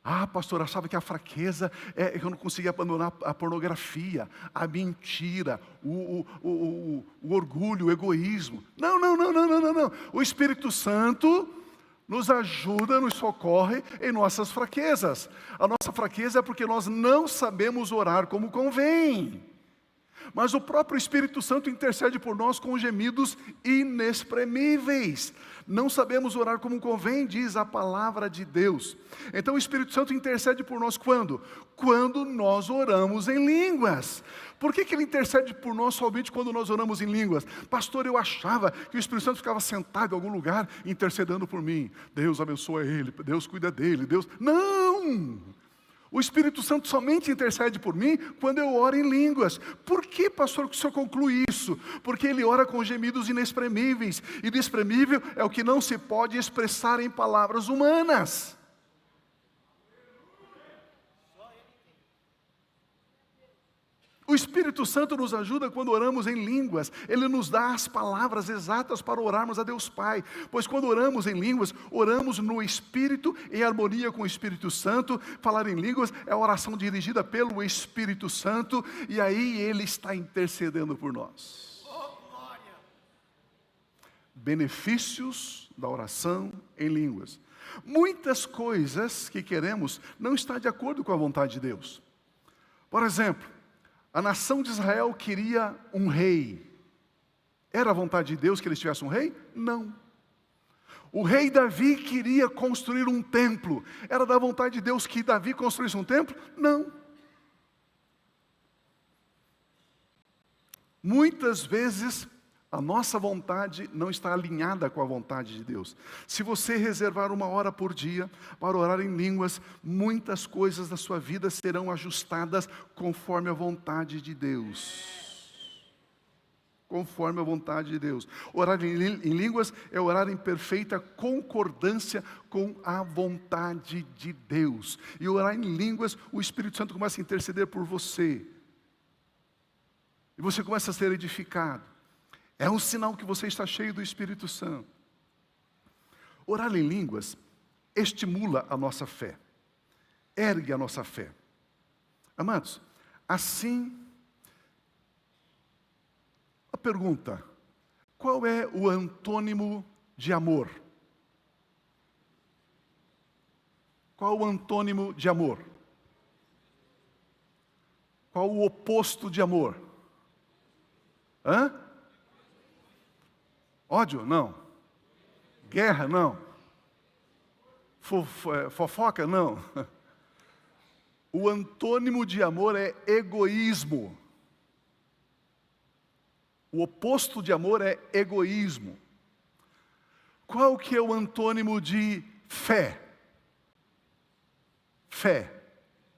Ah, pastor, eu achava que a fraqueza é que eu não conseguia abandonar a pornografia, a mentira, o orgulho, o egoísmo. Não. O Espírito Santo nos ajuda, nos socorre em nossas fraquezas. A nossa fraqueza é porque nós não sabemos orar como convém. Mas o próprio Espírito Santo intercede por nós com gemidos inexprimíveis. Não sabemos orar como convém, diz a palavra de Deus. Então o Espírito Santo intercede por nós quando? Quando nós oramos em línguas. Por que ele intercede por nós somente quando nós oramos em línguas? Pastor, eu achava que o Espírito Santo ficava sentado em algum lugar intercedendo por mim. Deus abençoa ele, Deus cuida dele, Deus... Não! O Espírito Santo somente intercede por mim quando eu oro em línguas. Por que, pastor, que o senhor conclui isso? Porque ele ora com gemidos inexprimíveis. E inexprimível é o que não se pode expressar em palavras humanas. O Espírito Santo nos ajuda quando oramos em línguas. Ele nos dá as palavras exatas para orarmos a Deus Pai. Pois quando oramos em línguas, oramos no Espírito, em harmonia com o Espírito Santo. Falar em línguas é a oração dirigida pelo Espírito Santo. E aí Ele está intercedendo por nós. Benefícios da oração em línguas. Muitas coisas que queremos não estão de acordo com a vontade de Deus. Por exemplo, a nação de Israel queria um rei. Era a vontade de Deus que eles tivessem um rei? Não. O rei Davi queria construir um templo. Era da vontade de Deus que Davi construísse um templo? Não. Muitas vezes a nossa vontade não está alinhada com a vontade de Deus. Se você reservar 1 hora por dia para orar em línguas, muitas coisas da sua vida serão ajustadas conforme a vontade de Deus. Conforme a vontade de Deus. Orar em línguas é orar em perfeita concordância com a vontade de Deus. E orar em línguas, o Espírito Santo começa a interceder por você. E você começa a ser edificado. É um sinal que você está cheio do Espírito Santo. Orar em línguas estimula a nossa fé, ergue a nossa fé. Amados, assim, a pergunta: qual é o antônimo de amor? Qual o antônimo de amor? Qual o oposto de amor? Ódio? Não. Guerra? Não. Fofoca? Não. O antônimo de amor é egoísmo. O oposto de amor é egoísmo. Qual que é o antônimo de fé? Fé.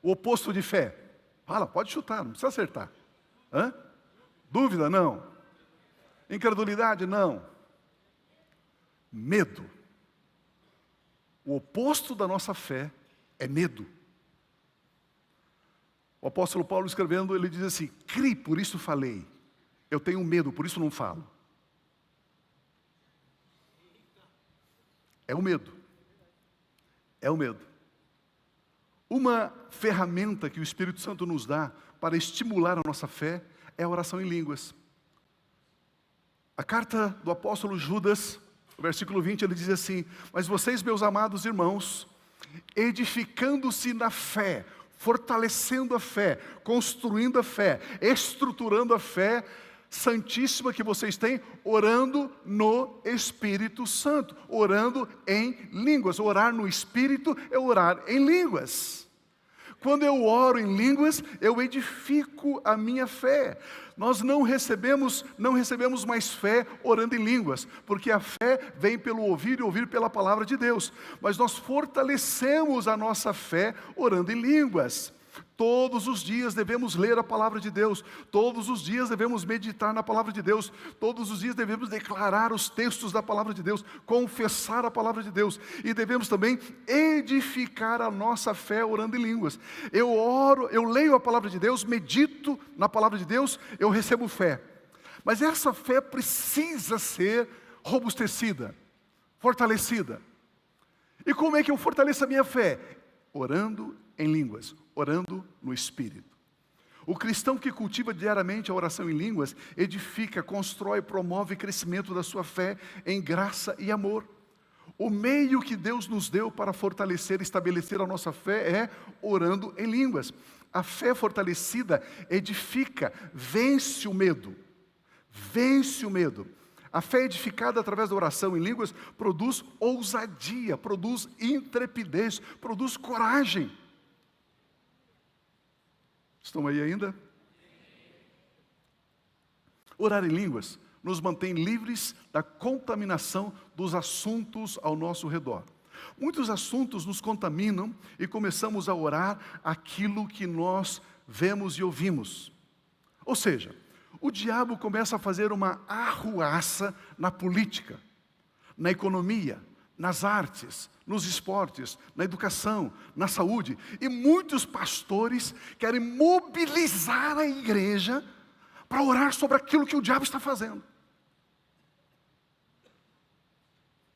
O oposto de fé. Fala, pode chutar, não precisa acertar. Dúvida? Não. Incredulidade? Não. Medo. O oposto da nossa fé é medo. O apóstolo Paulo escrevendo, ele diz assim: "Cri, por isso falei. Eu tenho medo, por isso não falo." É o medo. É o medo. Uma ferramenta que o Espírito Santo nos dá para estimular a nossa fé é a oração em línguas. A carta do apóstolo Judas, no versículo 20, ele diz assim: "Mas vocês, meus amados irmãos, edificando-se na fé, fortalecendo a fé, construindo a fé, estruturando a fé santíssima que vocês têm, orando no Espírito Santo, orando em línguas." Orar no Espírito é orar em línguas. Quando eu oro em línguas, eu edifico a minha fé. Nós não recebemos mais fé orando em línguas, porque a fé vem pelo ouvir e ouvir pela palavra de Deus. Mas nós fortalecemos a nossa fé orando em línguas. Todos os dias devemos ler a palavra de Deus, todos os dias devemos meditar na palavra de Deus, todos os dias devemos declarar os textos da palavra de Deus, confessar a palavra de Deus, e devemos também edificar a nossa fé orando em línguas. Eu oro, eu leio a palavra de Deus, medito na palavra de Deus, eu recebo fé. Mas essa fé precisa ser robustecida, fortalecida. E como é que eu fortaleço a minha fé? Orando em línguas, orando no Espírito. O cristão que cultiva diariamente a oração em línguas edifica, constrói, promove o crescimento da sua fé em graça e amor. O meio que Deus nos deu para fortalecer e estabelecer a nossa fé é orando em línguas. A fé fortalecida edifica, vence o medo. Vence o medo. A fé edificada através da oração em línguas produz ousadia, produz intrepidez, produz coragem. Estão aí ainda? Orar em línguas nos mantém livres da contaminação dos assuntos ao nosso redor. Muitos assuntos nos contaminam e começamos a orar aquilo que nós vemos e ouvimos. Ou seja, o diabo começa a fazer uma arruaça na política, na economia, nas artes, nos esportes, na educação, na saúde. E muitos pastores querem mobilizar a igreja para orar sobre aquilo que o diabo está fazendo.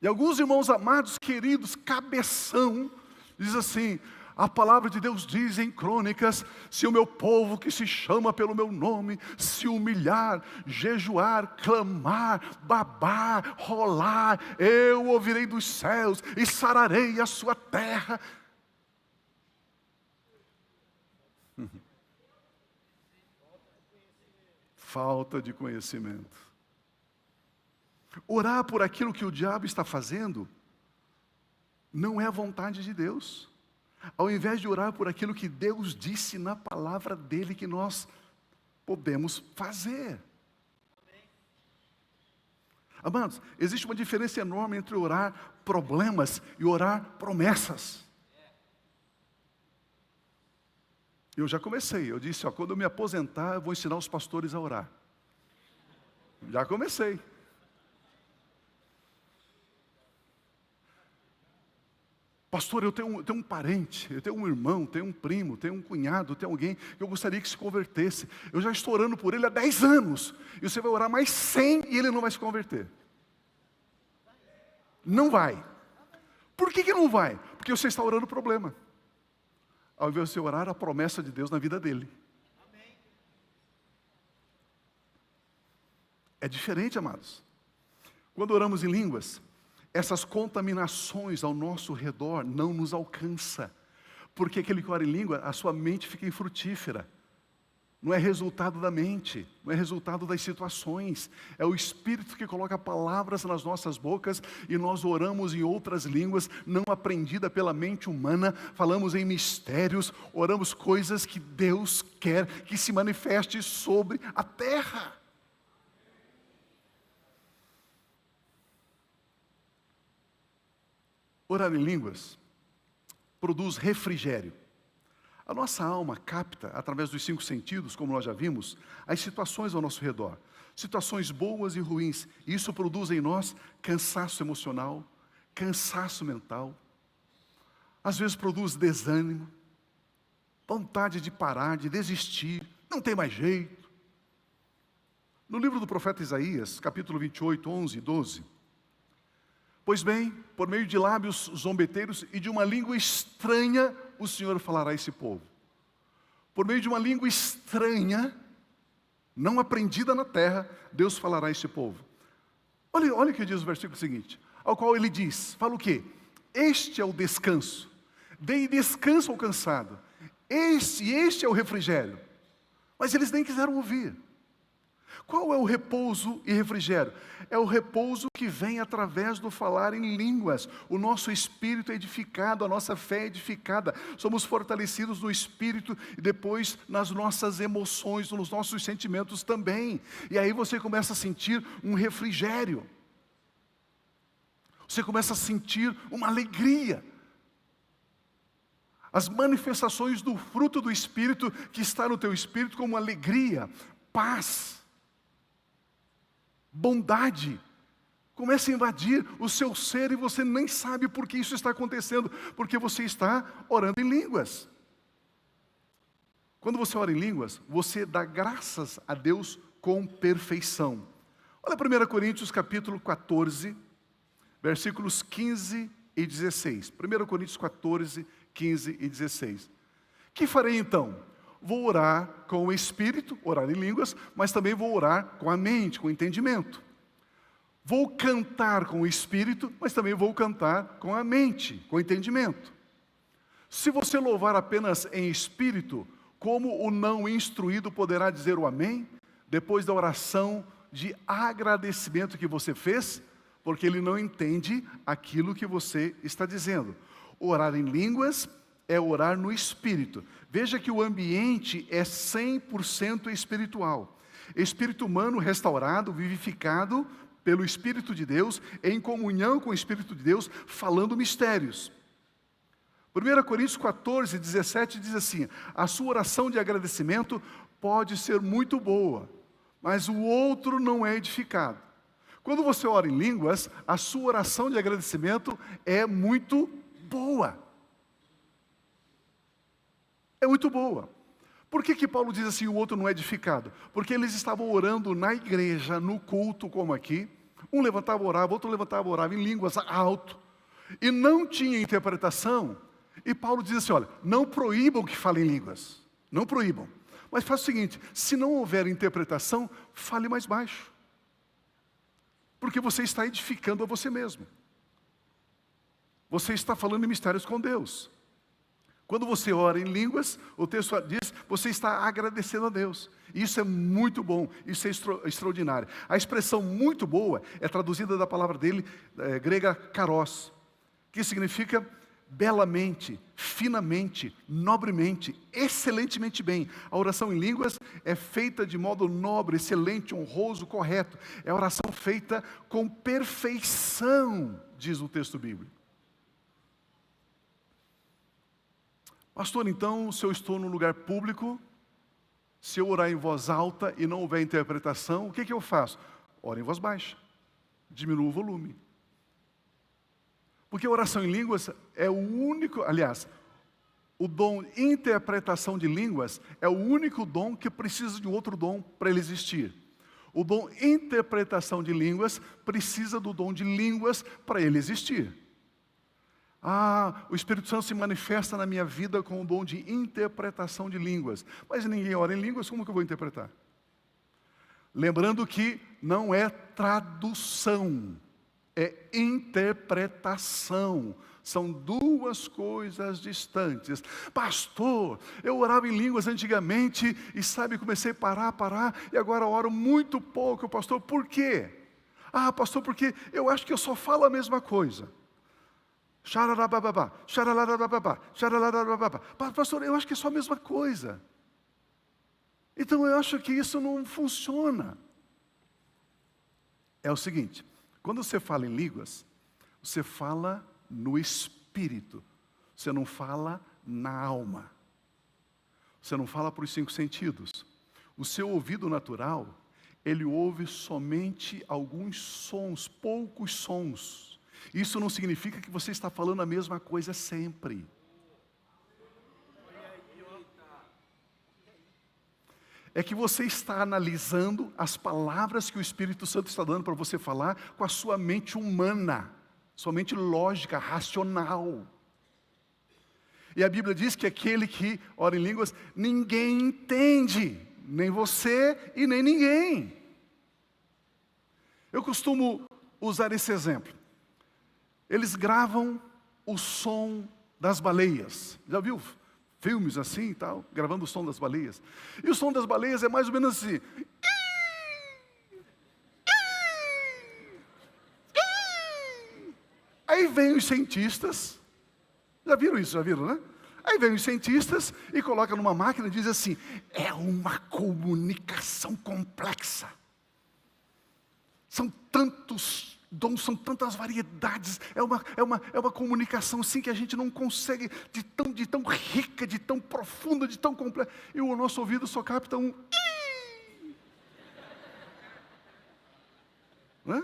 E alguns irmãos amados, queridos, cabeção, diz assim: a palavra de Deus diz em Crônicas: se o meu povo que se chama pelo meu nome se humilhar, jejuar, clamar, babar, rolar, eu ouvirei dos céus e sararei a sua terra. Falta de conhecimento. Orar por aquilo que o diabo está fazendo não é a vontade de Deus. Ao invés de orar por aquilo que Deus disse na palavra dele que nós podemos fazer. Amados, existe uma diferença enorme entre orar problemas e orar promessas. Eu já comecei, eu disse, quando eu me aposentar, eu vou ensinar os pastores a orar. Já comecei. Pastor, eu tenho um parente, eu tenho um irmão, tenho um primo, tenho um cunhado, tenho alguém que eu gostaria que se convertesse. Eu já estou orando por ele há 10 anos. E você vai orar mais 100 e ele não vai se converter. Não vai. Por que não vai? Porque você está orando o problema. Ao invés de você orar a promessa de Deus na vida dele. É diferente, amados. Quando oramos em línguas, essas contaminações ao nosso redor não nos alcançam. Porque aquele que ora em língua, a sua mente fica infrutífera. Não é resultado da mente, não é resultado das situações. É o Espírito que coloca palavras nas nossas bocas e nós oramos em outras línguas, não aprendida pela mente humana, falamos em mistérios, oramos coisas que Deus quer que se manifeste sobre a terra. Orar em línguas produz refrigério. A nossa alma capta, através dos 5 sentidos, como nós já vimos, as situações ao nosso redor. Situações boas e ruins. E isso produz em nós cansaço emocional, cansaço mental. às vezes produz desânimo, vontade de parar, de desistir, não tem mais jeito. No livro do profeta Isaías, capítulo 28, 11 e 12, pois bem, por meio de lábios zombeteiros e de uma língua estranha, o Senhor falará a esse povo. Por meio de uma língua estranha, não aprendida na terra, Deus falará a esse povo. Olha o que diz o versículo seguinte, ao qual ele diz, fala o quê? Este é o descanso, dei descanso ao cansado, este é o refrigério. Mas eles nem quiseram ouvir. Qual é o repouso e refrigério? É o repouso que vem através do falar em línguas. O nosso espírito é edificado, a nossa fé é edificada. Somos fortalecidos no espírito e depois nas nossas emoções, nos nossos sentimentos também. E aí você começa a sentir um refrigério. Você começa a sentir uma alegria. As manifestações do fruto do Espírito que está no teu espírito como alegria, paz, bondade, começa a invadir o seu ser e você nem sabe por que isso está acontecendo, porque você está orando em línguas. Quando você ora em línguas, você dá graças a Deus com perfeição. Olha 1 Coríntios capítulo 14, versículos 15 e 16. 1 Coríntios 14, 15 e 16. Que farei então? Vou orar com o Espírito, orar em línguas, mas também vou orar com a mente, com o entendimento. Vou cantar com o Espírito, mas também vou cantar com a mente, com o entendimento. Se você louvar apenas em Espírito, como o não instruído poderá dizer o amém, depois da oração de agradecimento que você fez, porque ele não entende aquilo que você está dizendo. Orar em línguas é orar no Espírito. Veja que o ambiente é 100% espiritual. Espírito humano restaurado, vivificado pelo Espírito de Deus, em comunhão com o Espírito de Deus, falando mistérios. 1 Coríntios 14, 17 diz assim, a sua oração de agradecimento pode ser muito boa, mas o outro não é edificado. Quando você ora em línguas, a sua oração de agradecimento é muito boa. É muito boa. Por que Paulo diz assim, o outro não é edificado? Porque eles estavam orando na igreja, no culto como aqui. Um levantava, orava, outro levantava, orava em línguas alto. E não tinha interpretação. E Paulo diz assim, olha, não proíbam que falem línguas. Não proíbam. Mas faça o seguinte, se não houver interpretação, fale mais baixo. Porque você está edificando a você mesmo. Você está falando em mistérios com Deus. Quando você ora em línguas, o texto diz, você está agradecendo a Deus. Isso é muito bom, isso é extraordinário. A expressão muito boa é traduzida da palavra dele, grega karos, que significa belamente, finamente, nobremente, excelentemente bem. A oração em línguas é feita de modo nobre, excelente, honroso, correto. É a oração feita com perfeição, diz o texto bíblico. Pastor, então, se eu estou num lugar público, se eu orar em voz alta e não houver interpretação, o que eu faço? Oro em voz baixa, diminuo o volume. Porque a oração em línguas é o único, aliás, o dom interpretação de línguas é o único dom que precisa de um outro dom para ele existir. O dom interpretação de línguas precisa do dom de línguas para ele existir. O Espírito Santo se manifesta na minha vida com o dom de interpretação de línguas. Mas ninguém ora em línguas, como que eu vou interpretar? Lembrando que não é tradução, é interpretação. São duas coisas distantes. Pastor, eu orava em línguas antigamente e comecei a parar, e agora oro muito pouco, pastor, por quê? Pastor, porque eu acho que eu só falo a mesma coisa. Xararabababá, xaralarababá, xaralarababá. Pastor, eu acho que é só a mesma coisa. Então eu acho que isso não funciona. É o seguinte, quando você fala em línguas, você fala no espírito, você não fala na alma, você não fala para os 5 sentidos. O seu ouvido natural, ele ouve somente alguns sons, poucos sons. Isso não significa que você está falando a mesma coisa sempre. é que você está analisando as palavras que o Espírito Santo está dando para você falar com a sua mente humana, sua mente lógica, racional. E a Bíblia diz que aquele que ora em línguas, ninguém entende, nem você e nem ninguém. Eu costumo usar esse exemplo. Eles gravam o som das baleias. Já viu filmes assim e tal, gravando o som das baleias? E o som das baleias é mais ou menos assim. Aí vem os cientistas, já viram isso, né? Aí vem os cientistas e colocam numa máquina e diz assim, é uma comunicação complexa. São tantos dons, são tantas variedades, é uma comunicação assim que a gente não consegue, de tão rica, de tão profunda, de tão complexa. E o nosso ouvido só capta um... Né?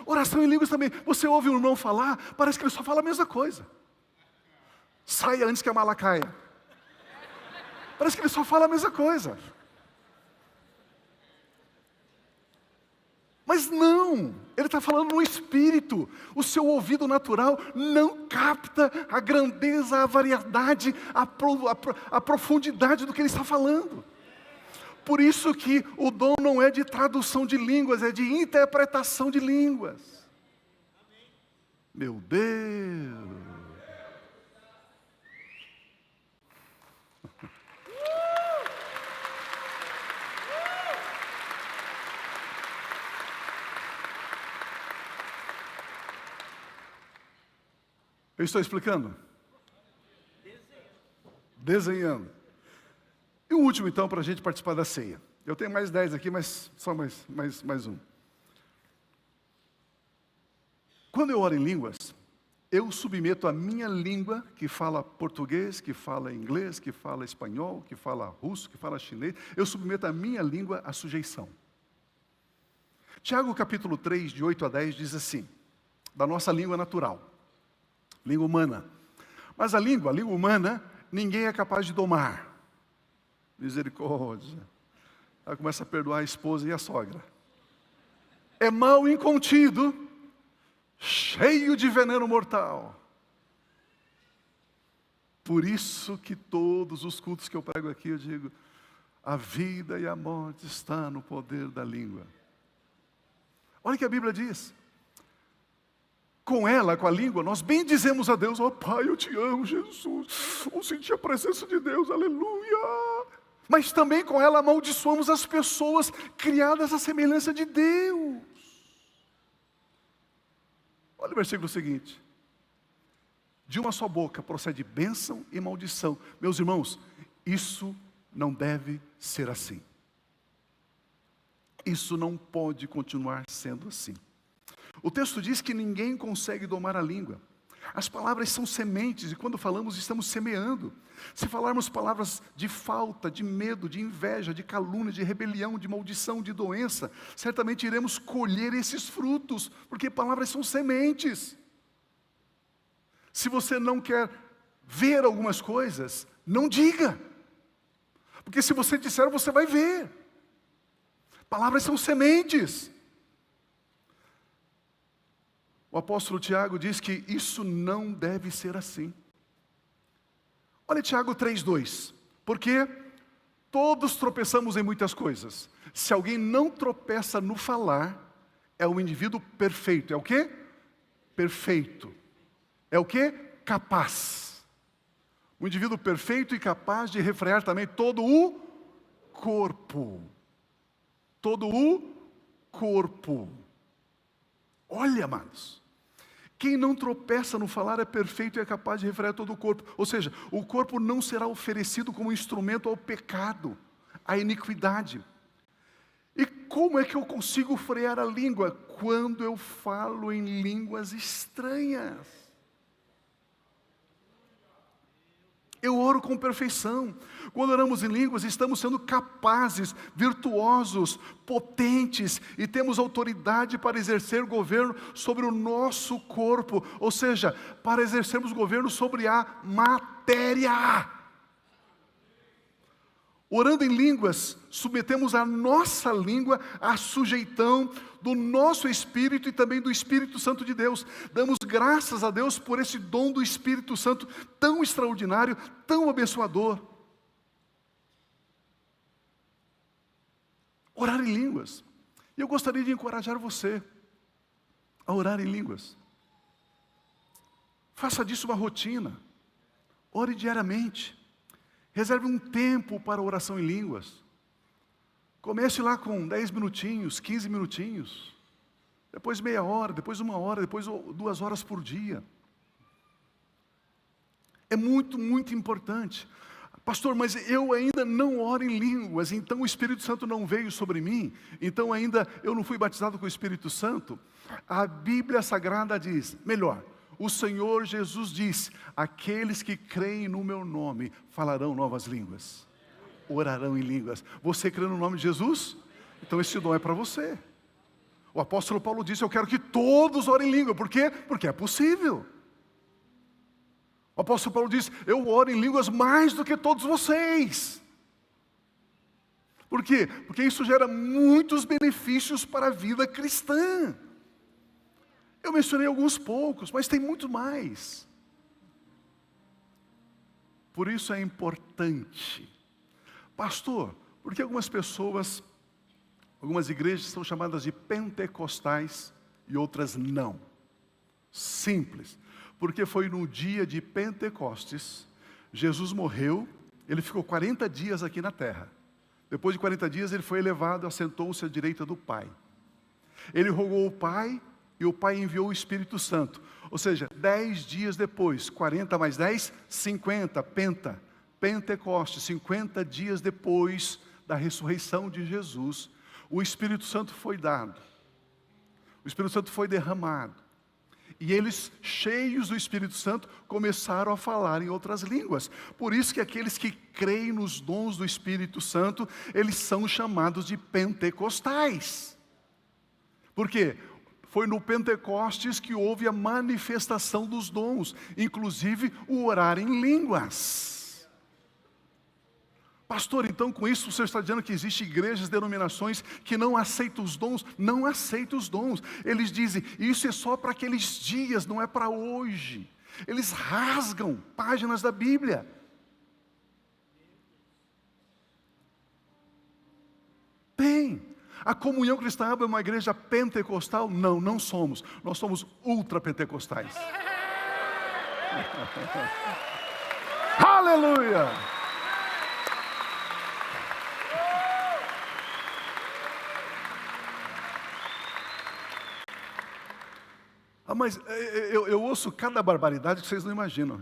Oração em línguas também. Você ouve um irmão falar, parece que ele só fala a mesma coisa. Saia antes que a mala caia. Parece que ele só fala a mesma coisa. Mas não, ele está falando no Espírito. O seu ouvido natural não capta a grandeza, a variedade, a profundidade do que ele está falando. Por isso que o dom não é de tradução de línguas, é de interpretação de línguas. Meu Deus! Eu estou explicando? Desenhando. E o último, então, para a gente participar da ceia. Eu tenho mais 10 aqui, mas só mais um. Quando eu oro em línguas, eu submeto a minha língua, que fala português, que fala inglês, que fala espanhol, que fala russo, que fala chinês, eu submeto a minha língua à sujeição. Tiago capítulo 3, de 8 a 10, diz assim, da nossa língua natural. Língua humana. Mas a língua humana, ninguém é capaz de domar. Misericórdia. Ela começa a perdoar a esposa e a sogra. É mal incontido, cheio de veneno mortal. Por isso que todos os cultos que eu prego aqui, eu digo, a vida e a morte está no poder da língua. Olha o que a Bíblia diz. Com ela, com a língua, nós bendizemos a Deus. Oh Pai, eu te amo, Jesus. Eu senti a presença de Deus, aleluia. Mas também com ela amaldiçoamos as pessoas criadas à semelhança de Deus. Olha o versículo seguinte. De uma só boca procede bênção e maldição. Meus irmãos, isso não deve ser assim. Isso não pode continuar sendo assim. O texto diz que ninguém consegue domar a língua. As palavras são sementes e quando falamos estamos semeando. Se falarmos palavras de falta, de medo, de inveja, de calúnia, de rebelião, de maldição, de doença, certamente iremos colher esses frutos, porque palavras são sementes. Se você não quer ver algumas coisas, não diga. Porque se você disser, você vai ver. Palavras são sementes. O apóstolo Tiago diz que isso não deve ser assim. Olha Tiago 3:2. Porque todos tropeçamos em muitas coisas. Se alguém não tropeça no falar, é um indivíduo perfeito. É o quê? Perfeito. É o quê? Capaz. Um indivíduo perfeito e capaz de refrear também todo o corpo. Todo o corpo. Olha, amados. Quem não tropeça no falar é perfeito e é capaz de refrear todo o corpo. Ou seja, o corpo não será oferecido como instrumento ao pecado, à iniquidade. E como é que eu consigo frear a língua? Quando eu falo em línguas estranhas. Eu oro com perfeição. Quando oramos em línguas, estamos sendo capazes, virtuosos, potentes e temos autoridade para exercer governo sobre o nosso corpo, ou seja, para exercermos governo sobre a matéria. Orando em línguas, submetemos a nossa língua à sujeitão do nosso Espírito e também do Espírito Santo de Deus. Damos graças a Deus por esse dom do Espírito Santo tão extraordinário, tão abençoador. Orar em línguas. E eu gostaria de encorajar você a orar em línguas. Faça disso uma rotina. Ore diariamente. Reserve um tempo para oração em línguas. Comece lá com 10 minutinhos, 15 minutinhos. Depois meia hora, depois 1 hora, depois 2 horas por dia. É muito, muito importante. Pastor, mas eu ainda não oro em línguas, então o Espírito Santo não veio sobre mim, então ainda eu não fui batizado com o Espírito Santo. A Bíblia Sagrada diz, melhor, o Senhor Jesus disse, aqueles que creem no meu nome falarão novas línguas, orarão em línguas. Você crê no nome de Jesus? Então esse dom é para você. O apóstolo Paulo disse, eu quero que todos orem em língua. Por quê? Porque é possível. O apóstolo Paulo diz, eu oro em línguas mais do que todos vocês. Por quê? Porque isso gera muitos benefícios para a vida cristã. Eu mencionei alguns poucos, mas tem muito mais. Por isso é importante. Pastor, por que algumas pessoas, algumas igrejas são chamadas de pentecostais e outras não? Simples. Porque foi no dia de Pentecostes, Jesus morreu, ele ficou 40 dias aqui na terra. Depois de 40 dias ele foi elevado, assentou-se à direita do Pai. Ele rogou ao Pai e o Pai enviou o Espírito Santo. Ou seja, 10 dias depois, 40 mais 10, 50, Pentecostes, 50 dias depois da ressurreição de Jesus, o Espírito Santo foi dado. O Espírito Santo foi derramado. E eles, cheios do Espírito Santo, começaram a falar em outras línguas. Por isso que aqueles que creem nos dons do Espírito Santo, eles são chamados de pentecostais. Por quê? Foi no Pentecostes que houve a manifestação dos dons, inclusive o orar em línguas. Pastor, então com isso você está dizendo que existem igrejas, denominações que não aceitam os dons? Não aceitam os dons. Eles dizem, isso é só para aqueles dias, não é para hoje. Eles rasgam páginas da Bíblia. Tem. A Comunhão Cristã é uma igreja pentecostal? Não, não somos. Nós somos ultrapentecostais. Aleluia! Mas eu ouço cada barbaridade que vocês não imaginam.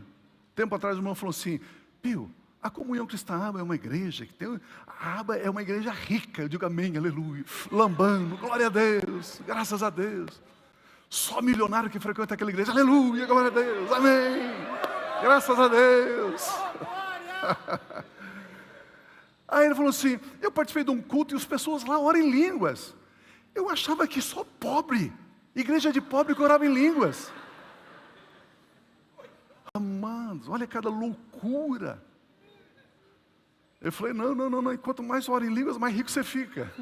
Tempo atrás o irmão falou assim, Pio, a Comunhão Cristã Aba é uma igreja que tem... A Aba é uma igreja rica. Eu digo amém, aleluia. Lambando, glória a Deus, graças a Deus. Só milionário que frequenta aquela igreja, aleluia, glória a Deus, amém. Graças a Deus. Aí ele falou assim, eu participei de um culto e as pessoas lá oram em línguas. Eu achava que só pobre, igreja de pobre que orava em línguas. Amados, olha cada loucura. Eu falei, não, quanto mais ora em línguas, mais rico você fica.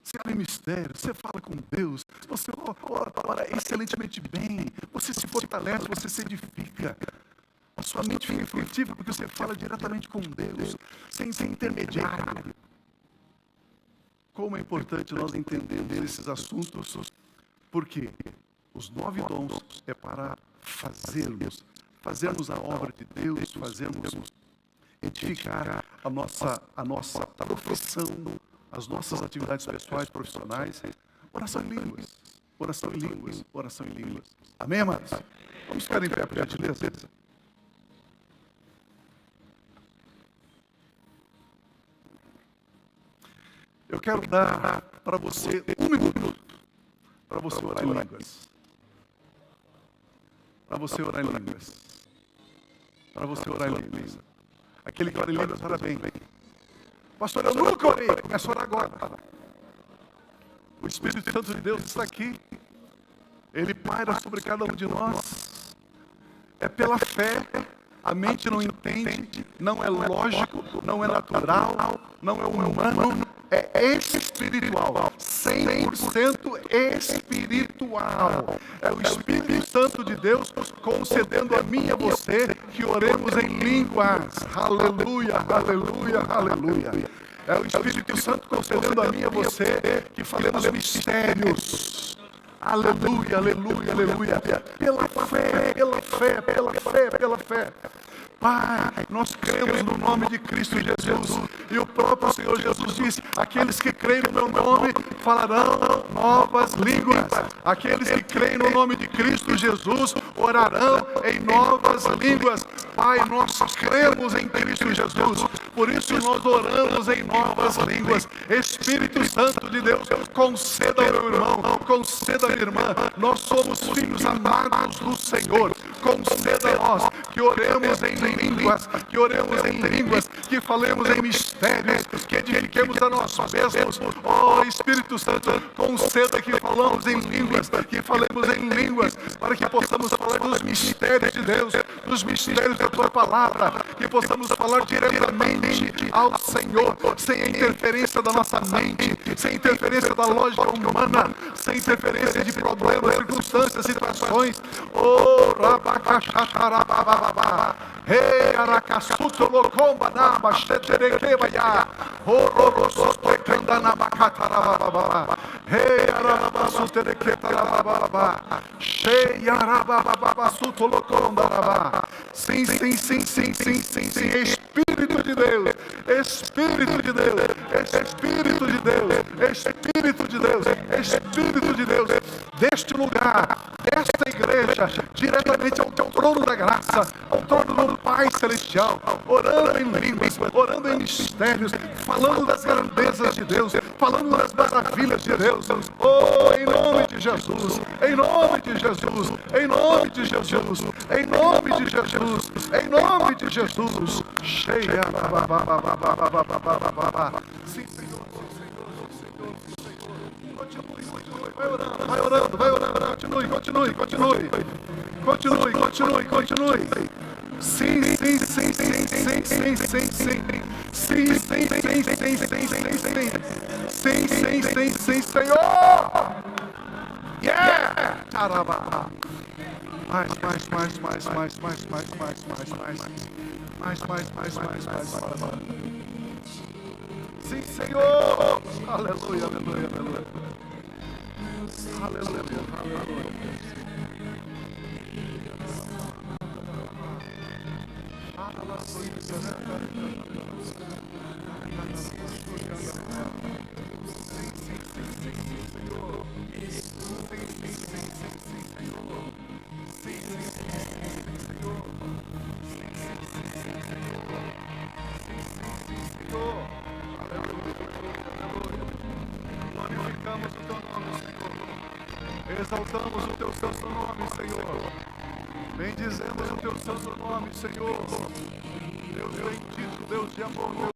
Você ora em mistério, você fala com Deus, você ora excelentemente bem, você se fortalece, você se edifica. A sua mente fica frutífera porque você fala diretamente com Deus, sem ser intermediário. Como é importante nós entendermos esses assuntos, porque os 9 dons é para fazermos a obra de Deus, fazermos edificar a nossa profissão, as nossas atividades pessoais, profissionais. Oração em línguas, oração em línguas, oração em línguas. Amém, amados? Vamos ficar em pé, por gentileza. Eu quero dar para você 1 minuto para você orar em línguas. Para você orar em línguas. Para você orar em línguas. Aquele que ora em línguas, ora bem. Pastor, eu nunca orei. Começa a orar agora. O Espírito Santo de Deus está aqui. Ele paira sobre cada um de nós. É pela fé. A mente não entende, não é lógico, não é natural, não é humano, é espiritual, 100% espiritual. É o Espírito Santo de Deus concedendo a mim e a você que oremos em línguas. Aleluia, aleluia, aleluia. É o Espírito Santo concedendo a mim e a você que falemos mistérios. Aleluia, aleluia, aleluia. Pela fé, pela fé, pela fé, pela fé. Pai, nós cremos no nome de Cristo Jesus. E o próprio Senhor Jesus disse: aqueles que creem no meu nome falarão novas línguas. Aqueles que creem no nome de Cristo Jesus orarão em novas línguas. Pai, nós cremos em Cristo Jesus, por isso nós oramos em novas línguas. Espírito Santo de Deus, conceda ao meu irmão, conceda à minha irmã. Nós somos filhos amados do Senhor. Conceda a nós que oremos em línguas, que oremos em línguas, que falemos em mistérios, que edifiquemos a nós mesmos. Oh, Espírito Santo, conceda que falamos em línguas, que falemos em línguas, para que possamos falar dos mistérios de Deus, dos mistérios da Tua Palavra, que possamos falar diretamente ao Senhor, sem a interferência da nossa mente, sem interferência da lógica humana, sem interferência de problemas, circunstâncias, situações. Oh, rabacacharabababá. Hey, aracasuto locomba na basteterequebaya. Horrorosote candana bacatarabababa. Hey, arababasuterequetarabababa. Cheia arabababasuto locondarabá. Sim, sim, sim, sim, sim, sim, sim. Espírito de Deus, Espírito de Deus, Espírito de Deus, Espírito de Deus, Espírito de Deus, deste lugar, desta igreja, diretamente ao trono da graça, ao trono do Pai Celestial, orando em línguas, orando em mistérios, falando das grandezas de Deus, falando das maravilhas de Deus. Oh, em nome de Jesus, em nome de Jesus, em nome de Jesus, em nome de Jesus, em nome de Jesus. Cheia, sim, Senhor, continue, vai orando, continue. Sim, sim, sim, sim, sim, sim, sim, sim, sim, sim, sim, Senhor. Yeah! Mais. Sim, Senhor. Aleluia, aleluia, aleluia. Aleluia, aleluia. Glorificamos o Teu nome, Senhor. Exaltamos o Teu santo nome, Senhor. Bendizemos o Teu santo nome, Senhor. Deus bendito, Deus de amor,